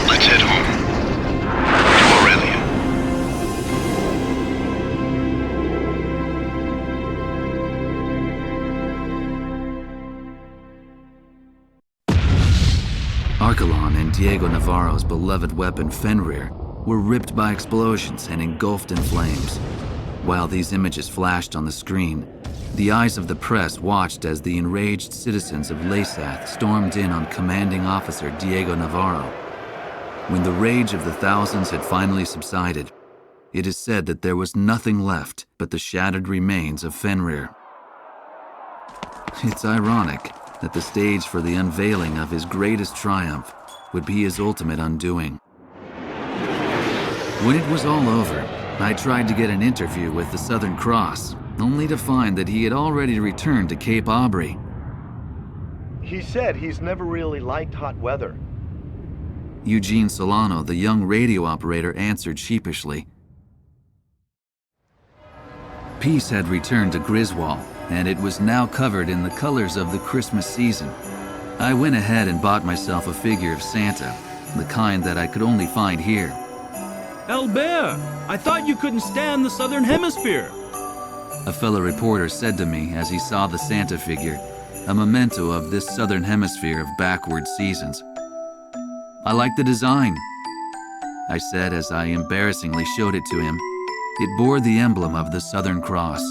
Let's head home. To Aurelia. Archelon and Diego Navarro's beloved weapon Fenrir were ripped by explosions and engulfed in flames. While these images flashed on the screen, the eyes of the press watched as the enraged citizens of Leasath stormed in on commanding officer Diego Navarro. When the rage of the thousands had finally subsided, it is said that there was nothing left but the shattered remains of Fenrir. It's ironic that the stage for the unveiling of his greatest triumph would be his ultimate undoing. When it was all over, I tried to get an interview with the Southern Cross, only to find that he had already returned to Cape Aubrey. He said he's never really liked hot weather. Eugene Solano, the young radio operator, answered sheepishly. Peace had returned to Griswold, and it was now covered in the colors of the Christmas season. I went ahead and bought myself a figure of Santa, the kind that I could only find here. Albert, I thought you couldn't stand the Southern Hemisphere. A fellow reporter said to me as he saw the Santa figure, a memento of this Southern Hemisphere of backward seasons. I like the design, I said as I embarrassingly showed it to him. It bore the emblem of the Southern Cross.